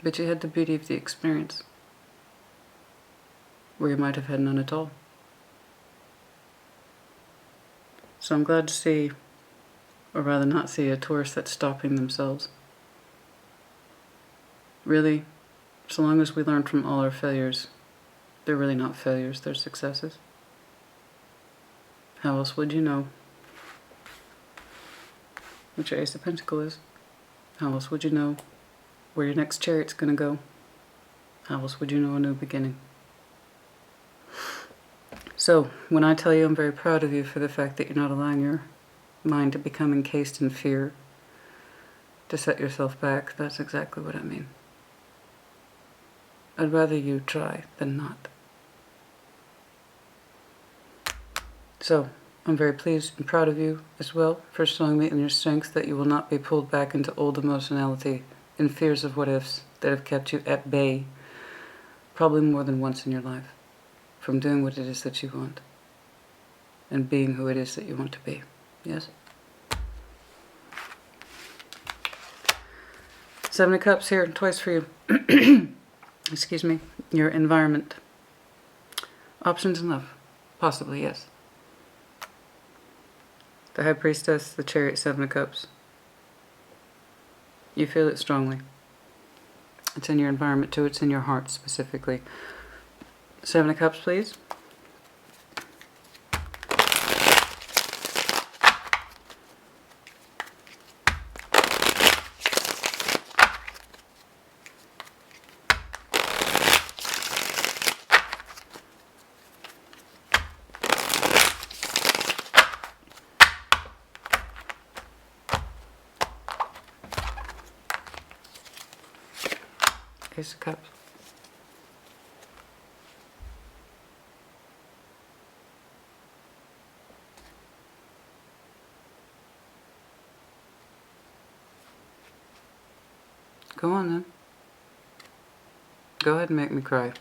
But you had the beauty of the experience, where you might have had none at all. So I'm glad to see, or rather not see, a Taurus that's stopping themselves. Really, so long as we learn from all our failures, they're really not failures, they're successes. How else would you know what your Ace of Pentacles is? How else would you know where your next Chariot's going to go? How else would you know a new beginning? So, when I tell you I'm very proud of you for the fact that you're not allowing your mind to become encased in fear, to set yourself back, that's exactly what I mean. I'd rather you try than not. So, I'm very pleased and proud of you as well for showing me in your strength that you will not be pulled back into old emotionality and fears of what ifs that have kept you at bay probably more than once in your life from doing what it is that you want and being who it is that you want to be. Yes? Seven of Cups here, twice for you. Excuse me. Your environment. Options in love. Possibly, yes. The High Priestess, the Chariot, Seven of Cups. You feel it strongly. It's in your environment too. It's in your heart specifically. Seven of Cups, please. Ace of Cups. Go on then. Go ahead and make me cry.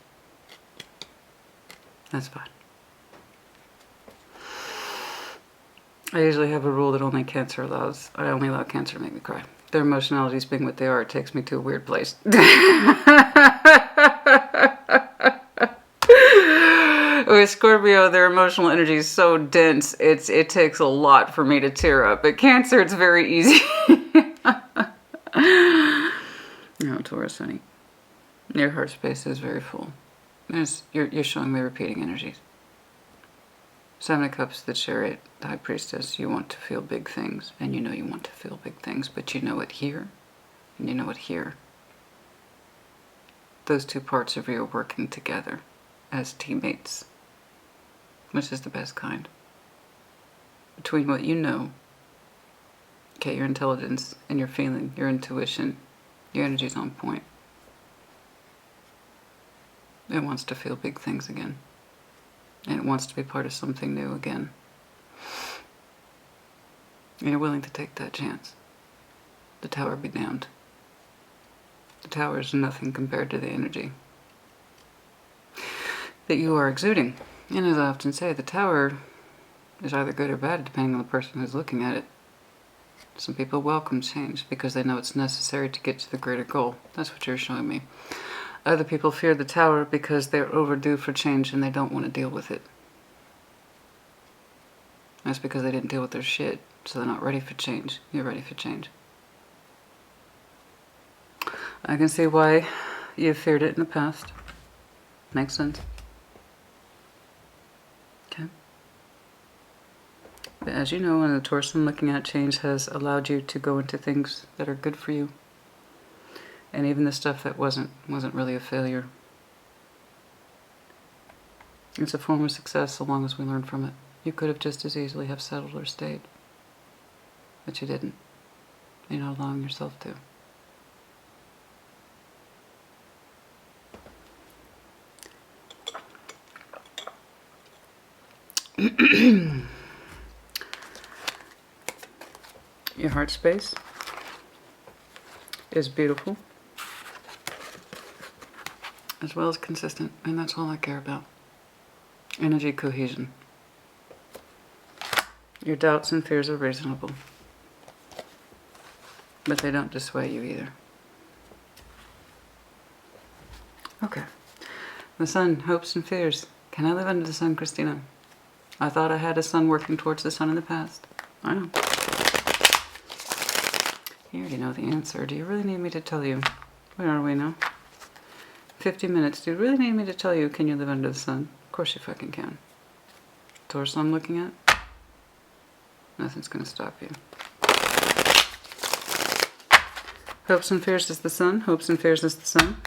That's fine. I usually have a rule that only Cancer allows. I only allow Cancer to make me cry. Their emotionalities being what they are, it takes me to a weird place. With Scorpio, their emotional energy is so dense, it takes a lot for me to tear up. But Cancer, it's very easy. No, Taurus, honey. Your heart space is very full. You're showing me repeating energies. Seven of Cups, the Chariot, the High Priestess. You want to feel big things, and you know you want to feel big things, but you know it here, and you know it here. Those two parts of you are working together as teammates, which is the best kind. Between what you know, okay, your intelligence and your feeling, your intuition, your energy's on point. It wants to feel big things again. And it wants to be part of something new again. And you're willing to take that chance. The Tower be damned. The Tower is nothing compared to the energy that you are exuding. And as I often say, the Tower is either good or bad depending on the person who's looking at it. Some people welcome change because they know it's necessary to get to the greater goal. That's what you're showing me. Other people fear the Tower because they're overdue for change and they don't want to deal with it. That's because they didn't deal with their shit, so they're not ready for change. You're ready for change. I can see why you've feared it in the past. Makes sense. Okay. But as you know, when the Taurus I'm looking at, change has allowed you to go into things that are good for you. And even the stuff that wasn't really a failure. It's a form of success so long as we learn from it. You could have just as easily have settled or stayed. But you didn't. You're not allowing yourself to. Your heart space is beautiful. As well as consistent, and that's all I care about. Energy cohesion. Your doubts and fears are reasonable, but they don't dissuade you either. Okay. The Sun, hopes and fears. Can I live under the Sun, Christina? I thought I had a Sun working towards the Sun in the past. I know. You already know the answer. Do you really need me to tell you? Where are we now? 50 minutes. Do you really need me to tell you, can you live under the Sun? Of course you fucking can. Taurus I'm looking at? Nothing's gonna stop you. Hopes and fears is the Sun. Hopes and fears is the Sun.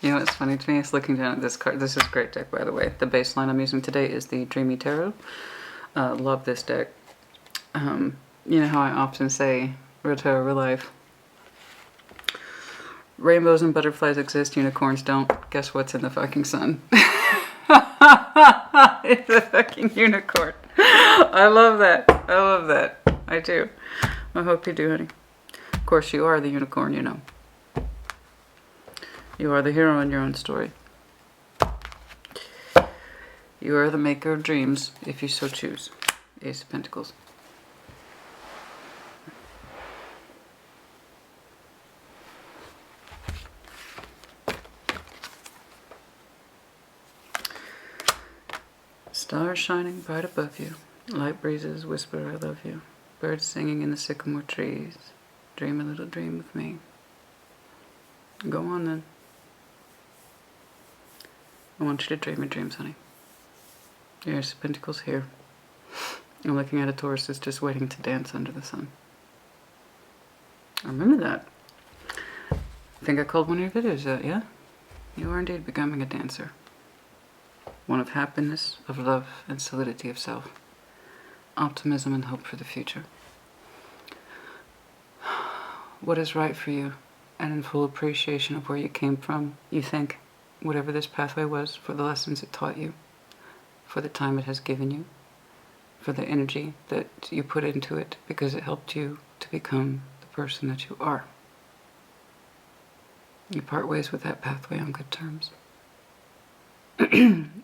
You know what's funny to me is looking down at this card. This is a great deck, by the way. The baseline I'm using today is the Dreamy Tarot. Love this deck. You know how I often say, real tarot, real life. Rainbows and butterflies exist, unicorns don't. Guess what's in the fucking sun? It's a fucking unicorn. I love that. I love that. I do. I hope you do, honey. Of course, you are the unicorn, you know. You are the hero in your own story. You are the maker of dreams, if you so choose. Ace of Pentacles. Stars shining bright above you. Light breezes whisper I love you. Birds singing in the sycamore trees. Dream a little dream with me. Go on then. I want you to dream your dreams, honey. The Ace of Pentacles here. I'm looking at a Taurus that's just waiting to dance under the sun. I remember that. I think I called one of your videos that, yeah? You are indeed becoming a dancer. One of happiness, of love, and solidity of self. Optimism and hope for the future. What is right for you, and in full appreciation of where you came from, you think, whatever this pathway was, for the lessons it taught you, for the time it has given you, for the energy that you put into it, because it helped you to become the person that you are. You part ways with that pathway on good terms.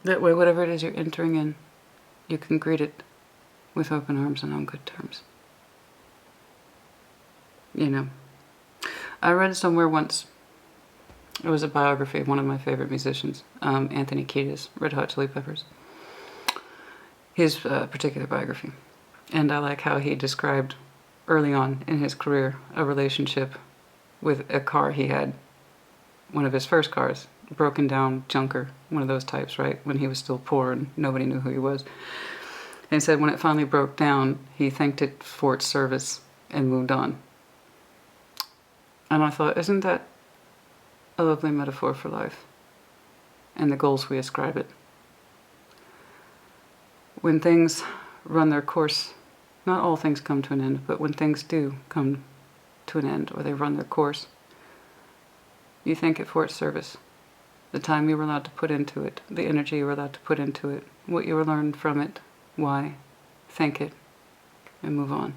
That way, whatever it is you're entering in, you can greet it with open arms and on good terms. You know, I read somewhere once, it was a biography of one of my favorite musicians, Anthony Kiedis, Red Hot Chili Peppers. His particular biography. And I like how he described early on in his career a relationship with a car he had, one of his first cars, broken down junker, one of those types, right, when he was still poor and nobody knew who he was. And he said when it finally broke down, he thanked it for its service and moved on. And I thought, isn't that a lovely metaphor for life and the goals we ascribe it? When things run their course, not all things come to an end, but when things do come to an end or they run their course, you thank it for its service. The time you were allowed to put into it, the energy you were allowed to put into it, what you learned from it, why, thank it, and move on.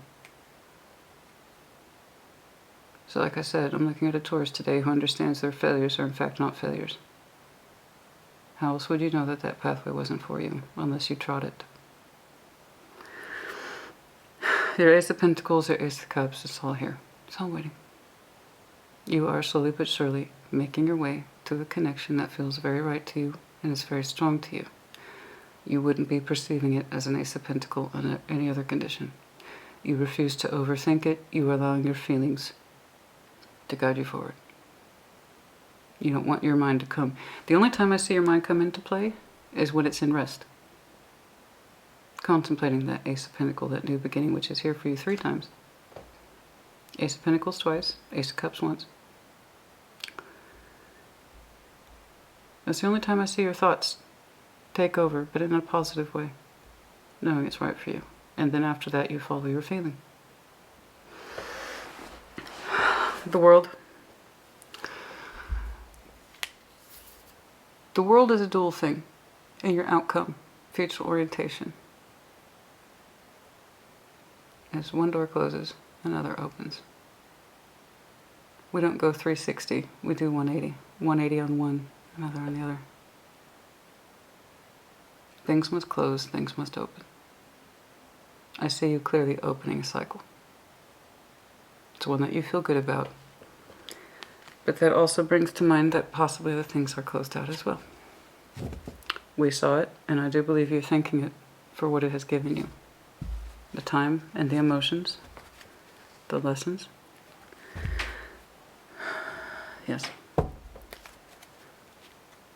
So like I said, I'm looking at a Taurus today who understands their failures are in fact not failures. How else would you know that that pathway wasn't for you, unless you trod it? Your Ace of Pentacles, your Ace of Cups, it's all here. It's all waiting. You are slowly but surely making your way to the connection that feels very right to you and is very strong to you. You wouldn't be perceiving it as an Ace of Pentacles under any other condition. You refuse to overthink it. You are allowing your feelings to guide you forward. You don't want your mind to come. The only time I see your mind come into play is when it's in rest. Contemplating that Ace of Pentacles, that new beginning, which is here for you 3 times. Ace of Pentacles twice, Ace of Cups once. That's the only time I see your thoughts take over, but in a positive way, knowing it's right for you. And then after that, you follow your feeling. The world. The world is a dual thing in your outcome, future orientation. As one door closes, another opens. We don't go 360, we do 180. 180 on one, another on the other. Things must close, things must open. I see you clearly opening a cycle. It's one that you feel good about. But that also brings to mind that possibly the things are closed out as well. We saw it, and I do believe you're thanking it for what it has given you. The time and the emotions, the lessons. Yes.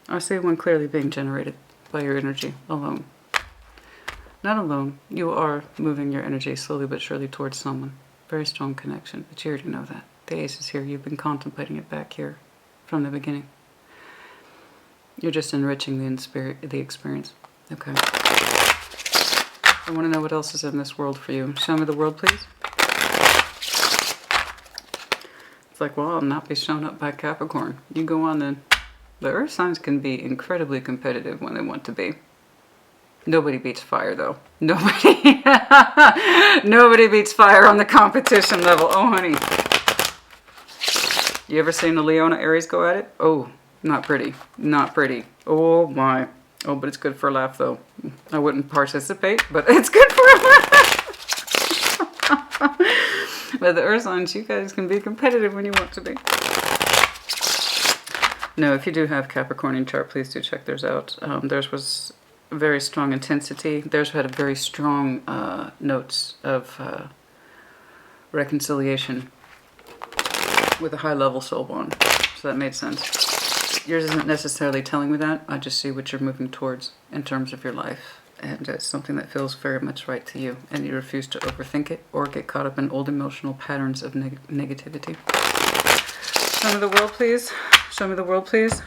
I see one clearly being generated by your energy alone. Not alone. You are moving your energy slowly but surely towards someone. Very strong connection, but you already know that. The ace is here. You've been contemplating it back here from the beginning. You're just enriching the experience. Okay. I want to know what else is in this world for you. Show me the world, please. It's like, well, I'll not be shown up by Capricorn. You go on then. The earth signs can be incredibly competitive when they want to be. Nobody beats fire, though. Nobody. Nobody beats fire on the competition level. Oh, honey. You ever seen a Leona Aries go at it? Oh, not pretty. Not pretty. Oh, my. Oh, but it's good for a laugh, though. I wouldn't participate, but it's good for a laugh. But the earth signs, you guys can be competitive when you want to be. No, if you do have Capricorn in chart, please do check theirs out. Theirs was very strong intensity. Theirs had a very strong notes of reconciliation with a high-level soul bond. So that made sense. Yours isn't necessarily telling me that. I just see what you're moving towards in terms of your life. And it's something that feels very much right to you. And you refuse to overthink it or get caught up in old emotional patterns of negativity. Show me the world, please. Show me the world, please.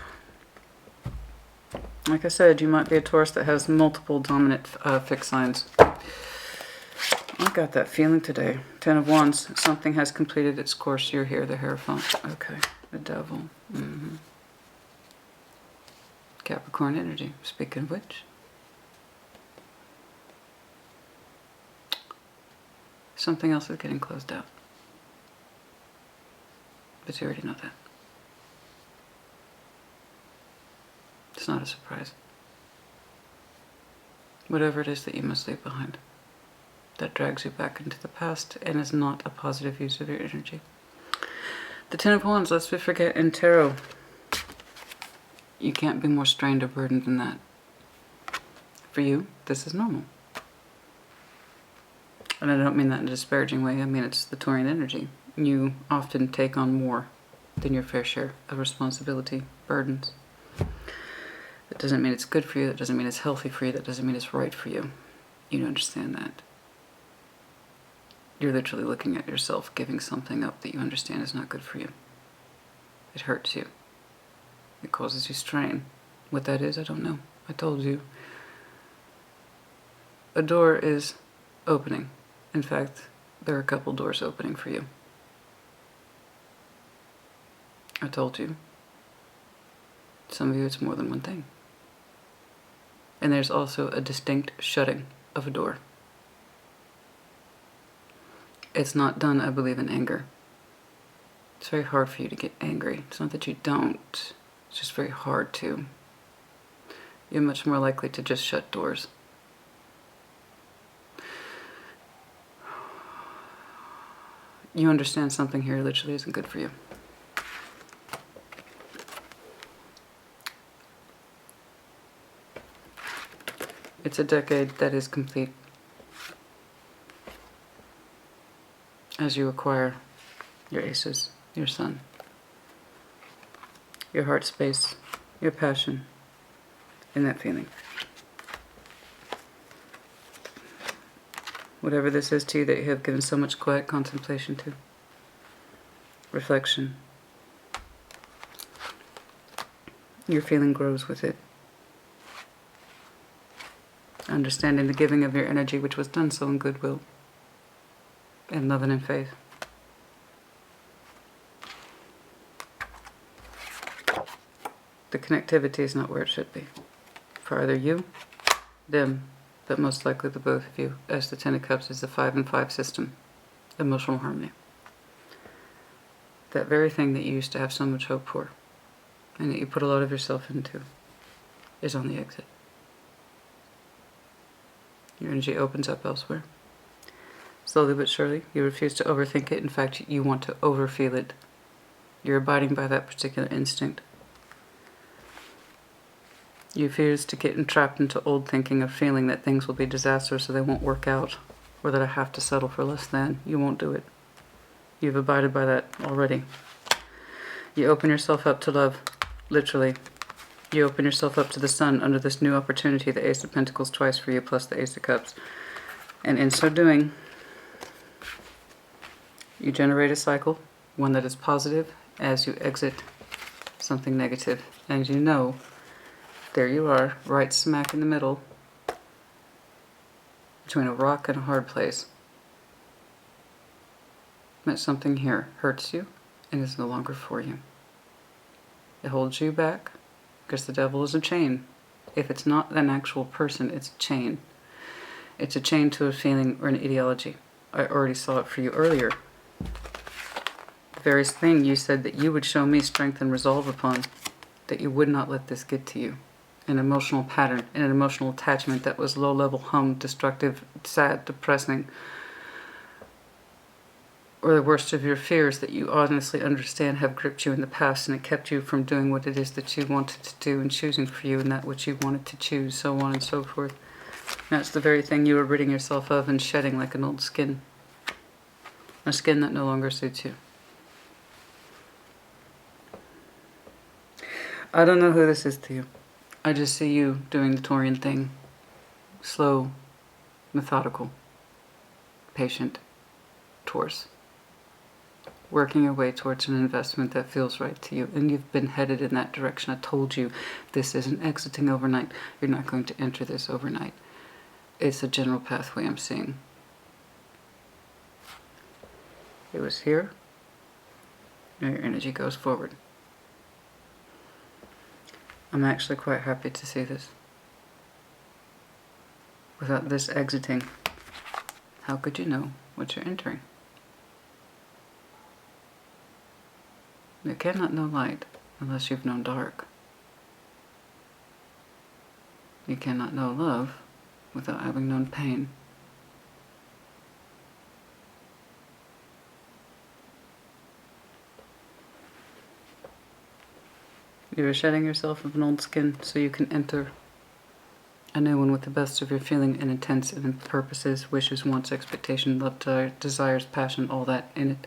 Like I said, you might be a Taurus that has multiple dominant fixed signs. I got that feeling today. 10 of Wands. Something has completed its course. You're here, the Hierophant. Okay. The Devil. Capricorn energy. Speaking of which. Something else is getting closed out. But you already know that. It's not a surprise. Whatever it is that you must leave behind, that drags you back into the past and is not a positive use of your energy. The 10 of Wands, lest we forget, in Tarot, you can't be more strained or burdened than that. For you, this is normal. And I don't mean that in a disparaging way. I mean it's the Taurian energy. You often take on more than your fair share of responsibility, burdens. That doesn't mean it's good for you. That doesn't mean it's healthy for you. That doesn't mean it's right for you. You understand that. You're literally looking at yourself giving something up that you understand is not good for you. It hurts you. It causes you strain. What that is, I don't know. I told you. A door is opening. In fact, there are a couple doors opening for you. I told you. Some of you, it's more than one thing. And there's also a distinct shutting of a door. It's not done, I believe, in anger. It's very hard for you to get angry. It's not that you don't. It's just very hard to. You're much more likely to just shut doors. You understand something here literally isn't good for you. It's a decade that is complete. As you acquire your aces, your sun, your heart space, your passion, and that feeling. Whatever this is to you that you have given so much quiet contemplation to, reflection, your feeling grows with it. Understanding the giving of your energy, which was done so in goodwill, in love and in faith. The connectivity is not where it should be. For either you, them, but most likely the both of you, as the 10 of Cups is the 5 and 5 system. Emotional harmony. That very thing that you used to have so much hope for, and that you put a lot of yourself into, is on the exit. Your energy opens up elsewhere. Slowly but surely, you refuse to overthink it. In fact, you want to overfeel it. You're abiding by that particular instinct. You refuse to get entrapped into old thinking of feeling that things will be disastrous or they won't work out, or that I have to settle for less than. You won't do it. You've abided by that already. You open yourself up to love, literally. You open yourself up to the sun under this new opportunity, the Ace of Pentacles twice for you, plus the Ace of Cups. And in so doing, you generate a cycle, one that is positive, as you exit something negative. And you know, there you are, right smack in the middle, between a rock and a hard place. That something here hurts you and is no longer for you. It holds you back because the devil is a chain. If it's not an actual person, it's a chain. It's a chain to a feeling or an ideology. I already saw it for you earlier. The very thing you said that you would show me strength and resolve upon, that you would not let this get to you. An emotional pattern, and an emotional attachment that was low-level, destructive, sad, depressing, or the worst of your fears that you honestly understand have gripped you in the past, and it kept you from doing what it is that you wanted to do and choosing for you and that which you wanted to choose, so on and so forth. That's the very thing you were ridding yourself of and shedding like an old skin. A skin that no longer suits you. I don't know who this is to you. I just see you doing the Taurian thing. Slow, methodical, patient, Taurus. Working your way towards an investment that feels right to you. And you've been headed in that direction. I told you this isn't exiting overnight. You're not going to enter this overnight. It's a general pathway I'm seeing. It was here. Now your energy goes forward. I'm actually quite happy to see this. Without this exiting, how could you know what you're entering? You cannot know light unless you've known dark. You cannot know love without having known pain. You are shedding yourself of an old skin so you can enter a new one with the best of your feeling and intents and purposes, wishes, wants, expectation, love, desires, passion, all that in it.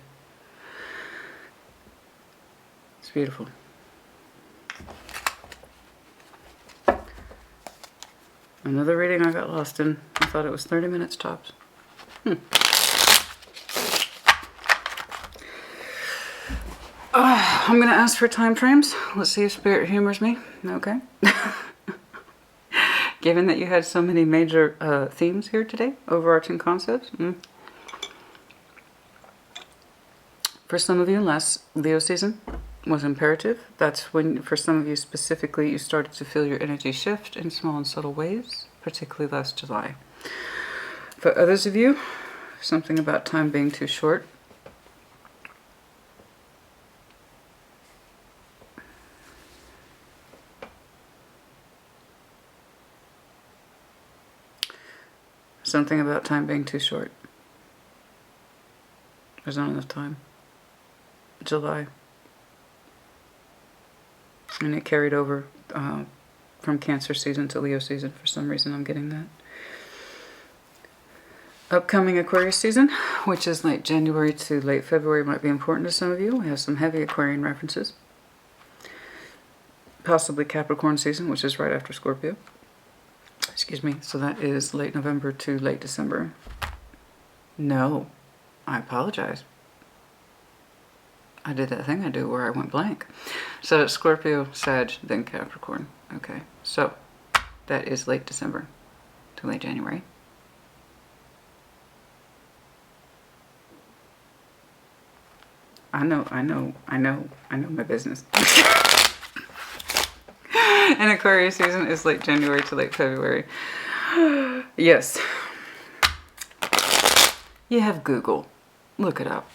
It's beautiful. Another reading I got lost in. I thought it was 30 minutes tops. I'm going to ask for time frames. Let's see if Spirit humors me. Okay. Given that you had so many major themes here today, overarching concepts. For some of you, last Leo season was imperative. That's when, for some of you specifically, you started to feel your energy shift in small and subtle ways, particularly last July. For others of you, something about time being too short. Something about time being too short. There's not enough time. July. And it carried over from Cancer season to Leo season. For some reason I'm getting that. Upcoming Aquarius season, which is late January to late February, might be important to some of you. We have some heavy Aquarian references. Possibly Capricorn season, which is right after Scorpio. Excuse me. So that is late November to late December. No, I apologize. I did that thing I do where I went blank. So it's Scorpio, Sag, then Capricorn. Okay, so that is late December to late January. I know my business. And Aquarius season is late January to late February. Yes. You have Google. Look it up.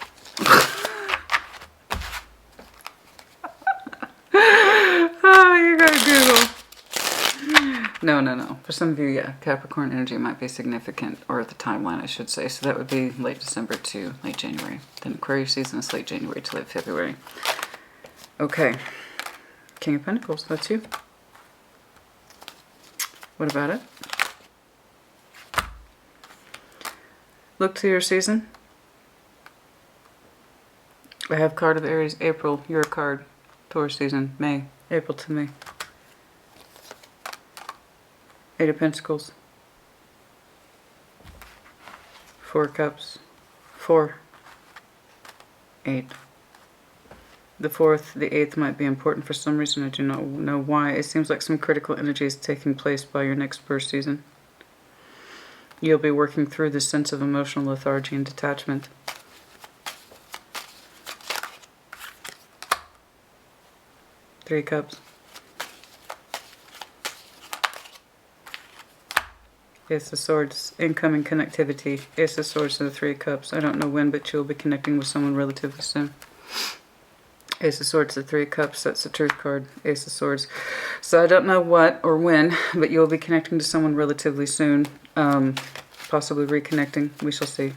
Oh, you got Google. No. For some of you, yeah, Capricorn energy might be significant, or the timeline, I should say. So that would be late December to late January. Then Aquarius season is late January to late February. Okay. King of Pentacles, that's you. What about it? Look to your season. I have card of Aries, April, your card, Taurus season, May, April to May. Eight of Pentacles. 4 Cups. 4. 8. The 4th, the 8th might be important for some reason. I do not know why. It seems like some critical energy is taking place by your next birth season. You'll be working through this sense of emotional lethargy and detachment. Three Cups. Ace of Swords, incoming connectivity. Ace of Swords and the Three Cups. I don't know when, but you'll be connecting with someone relatively soon. Ace of Swords, the Three Cups, that's the Truth card. Ace of Swords. So I don't know what or when, but you'll be connecting to someone relatively soon. Possibly reconnecting. We shall see.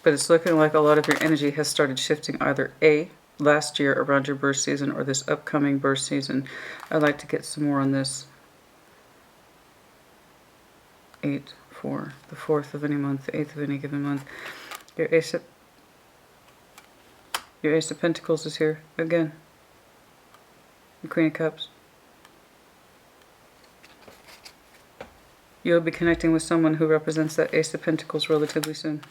But it's looking like a lot of your energy has started shifting either A, last year around your birth season, or this upcoming birth season. I'd like to get some more on this. 8, 4, the 4th of any month, the 8th of any given month. Your Ace of Pentacles is here again. The Queen of Cups. You'll be connecting with someone who represents that Ace of Pentacles relatively soon.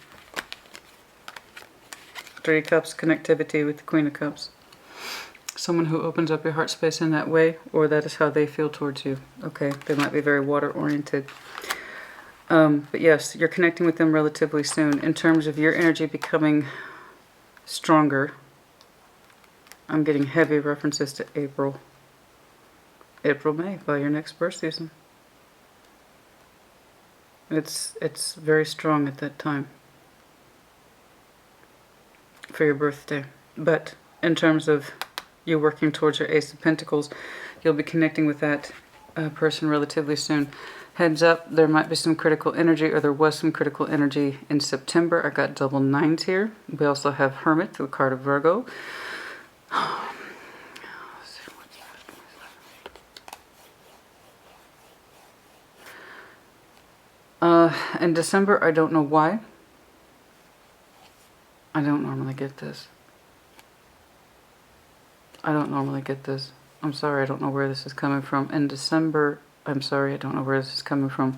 Three Cups, connectivity with the Queen of Cups. Someone who opens up your heart space in that way, or that is how they feel towards you. Okay, they might be very water-oriented. But yes, you're connecting with them relatively soon. In terms of your energy becoming stronger, I'm getting heavy references to April. April, May, by your next birth season. It's very strong at that time for your birthday. But in terms of you working towards your Ace of Pentacles, you'll be connecting with that person relatively soon. Heads up, there might be some critical energy, or there was some critical energy in September. I got double nines here. We also have Hermit, the card of Virgo. In December, I don't know why. I don't normally get this. I don't normally get this. I'm sorry, I don't know where this is coming from. In December, I'm sorry, I don't know where this is coming from.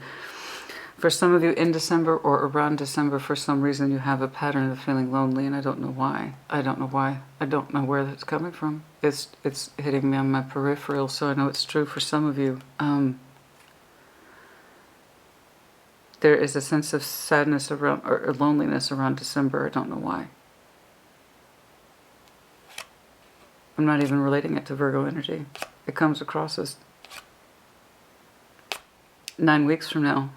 For some of you, in December or around December, for some reason, you have a pattern of feeling lonely, and I don't know why. I don't know why. I don't know where that's coming from. It's hitting me on my peripheral, so I know it's true for some of you. There is a sense of sadness around, or loneliness around December. I don't know why. I'm not even relating it to Virgo energy. It comes across as 9 weeks from now.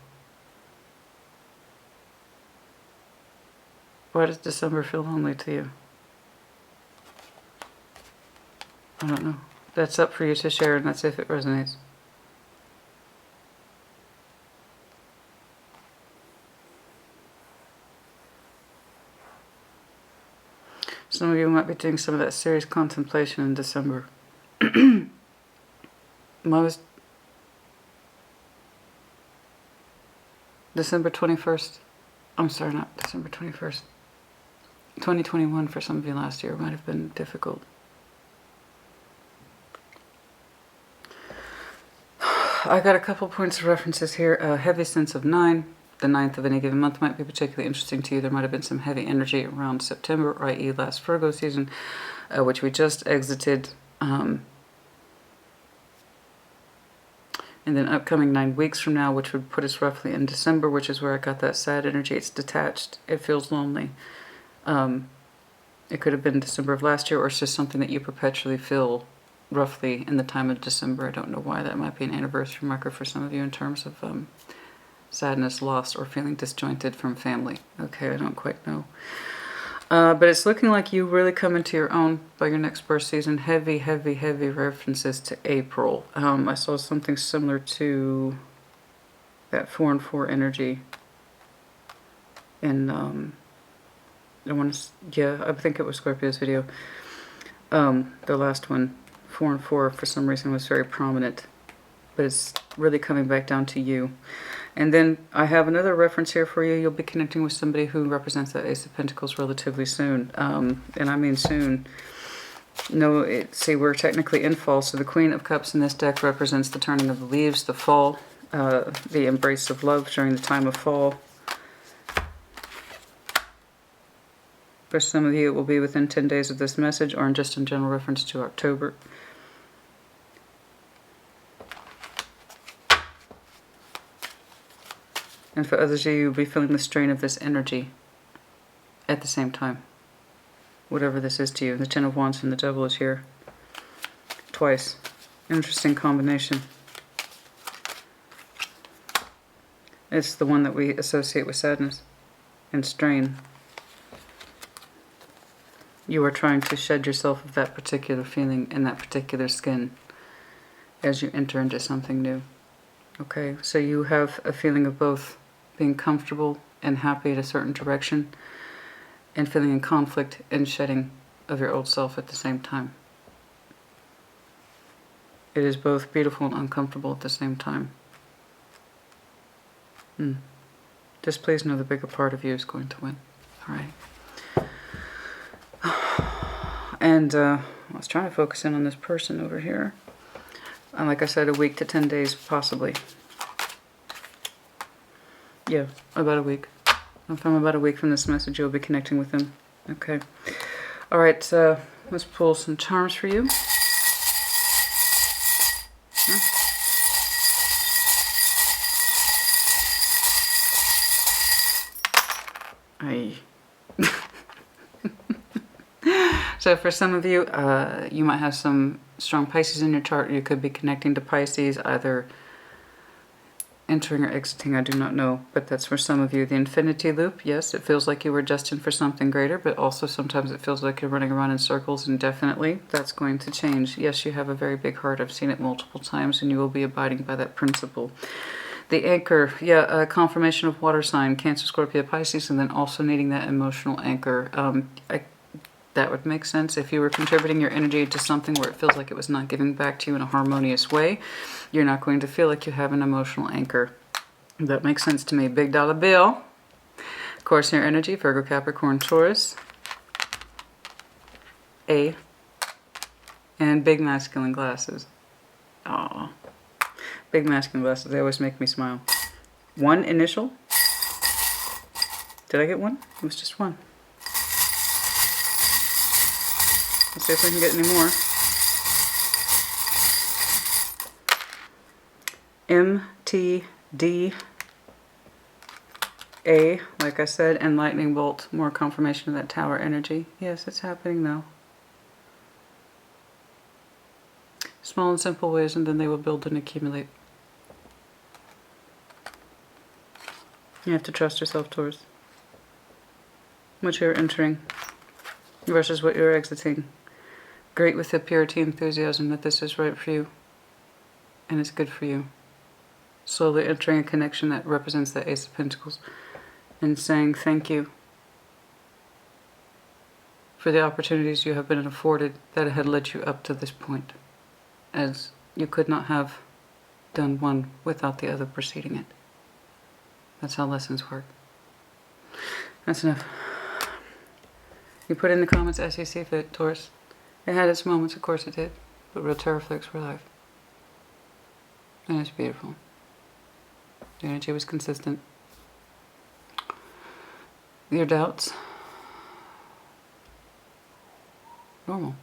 Why does December feel lonely to you? I don't know. That's up for you to share, and that's if it resonates. Some of you might be doing some of that serious contemplation in December. December 21st. I'm sorry, not December 21st. 2021 for some of you last year might have been difficult. I got a couple points of references here. A heavy sense of 9. The 9th of any given month might be particularly interesting to you. There might have been some heavy energy around September, i.e. last Virgo season, which we just exited. And then upcoming 9 weeks from now, which would put us roughly in December, which is where I got that sad energy. It's detached. It feels lonely. It could have been December of last year, or it's just something that you perpetually feel roughly in the time of December. I don't know why. That might be an anniversary marker for some of you in terms of sadness, loss, or feeling disjointed from family. Okay, I don't quite know. But it's looking like you really come into your own by your next birth season. Heavy, heavy, heavy references to April. I saw something similar to that 4 and 4 energy in, I think it was Scorpio's video. The last one, 4 and 4, for some reason was very prominent. But it's really coming back down to you. And then I have another reference here for you. You'll be connecting with somebody who represents that Ace of Pentacles relatively soon. And I mean soon. No, see, we're technically in fall. So the Queen of Cups in this deck represents the turning of the leaves, the fall, the embrace of love during the time of fall. For some of you, it will be within 10 days of this message, or just in general reference to October. And for others of you, you'll be feeling the strain of this energy at the same time. Whatever this is to you. The Ten of Wands and the Devil is here twice. Interesting combination. It's the one that we associate with sadness and strain. You are trying to shed yourself of that particular feeling and that particular skin as you enter into something new. Okay, so you have a feeling of both being comfortable and happy at a certain direction, and feeling in conflict and shedding of your old self at the same time. It is both beautiful and uncomfortable at the same time. Just please know the bigger part of you is going to win. Alright. And I was trying to focus in on this person over here. And like I said, a week to 10 days, possibly. Yeah, about a week. From about a week from this message, you'll be connecting with them. Okay. Alright, let's pull some charms for you. So for some of you, you might have some strong Pisces in your chart. You could be connecting to Pisces, either entering or exiting, I do not know. But that's for some of you. The infinity loop, yes, it feels like you were destined for something greater, but also sometimes it feels like you're running around in circles, and definitely that's going to change. Yes, you have a very big heart. I've seen it multiple times, and you will be abiding by that principle. The anchor, yeah, confirmation of water sign, Cancer, Scorpio, Pisces, and then also needing that emotional anchor. That would make sense. If you were contributing your energy to something where it feels like it was not giving back to you in a harmonious way, you're not going to feel like you have an emotional anchor. That makes sense to me. Big dollar bill. Of course, your energy, Virgo, Capricorn, Taurus. A. And big masculine glasses. Aww. Big masculine glasses, they always make me smile. One initial. Did I get one? It was just one. Let's see if we can get any more. MTDA, like I said, and lightning bolt. More confirmation of that tower energy. Yes, it's happening now. Small and simple ways, and then they will build and accumulate. You have to trust yourself, Taurus. What you're entering versus what you're exiting. Great with the purity and enthusiasm that this is right for you. And it's good for you. Slowly entering a connection that represents the Ace of Pentacles. And saying thank you for the opportunities you have been afforded that had led you up to this point. As you could not have done one without the other preceding it. That's how lessons work. That's enough. You put in the comments as you see fit, Taurus. It had its moments, of course it did. But real tarot flicks were live. And it's beautiful. The energy was consistent. Your doubts. Normal.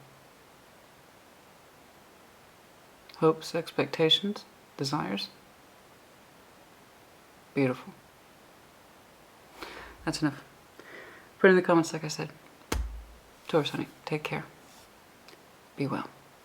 Hopes, expectations, desires. Beautiful. That's enough. Put in the comments like I said. Taurus, honey, take care. Be well.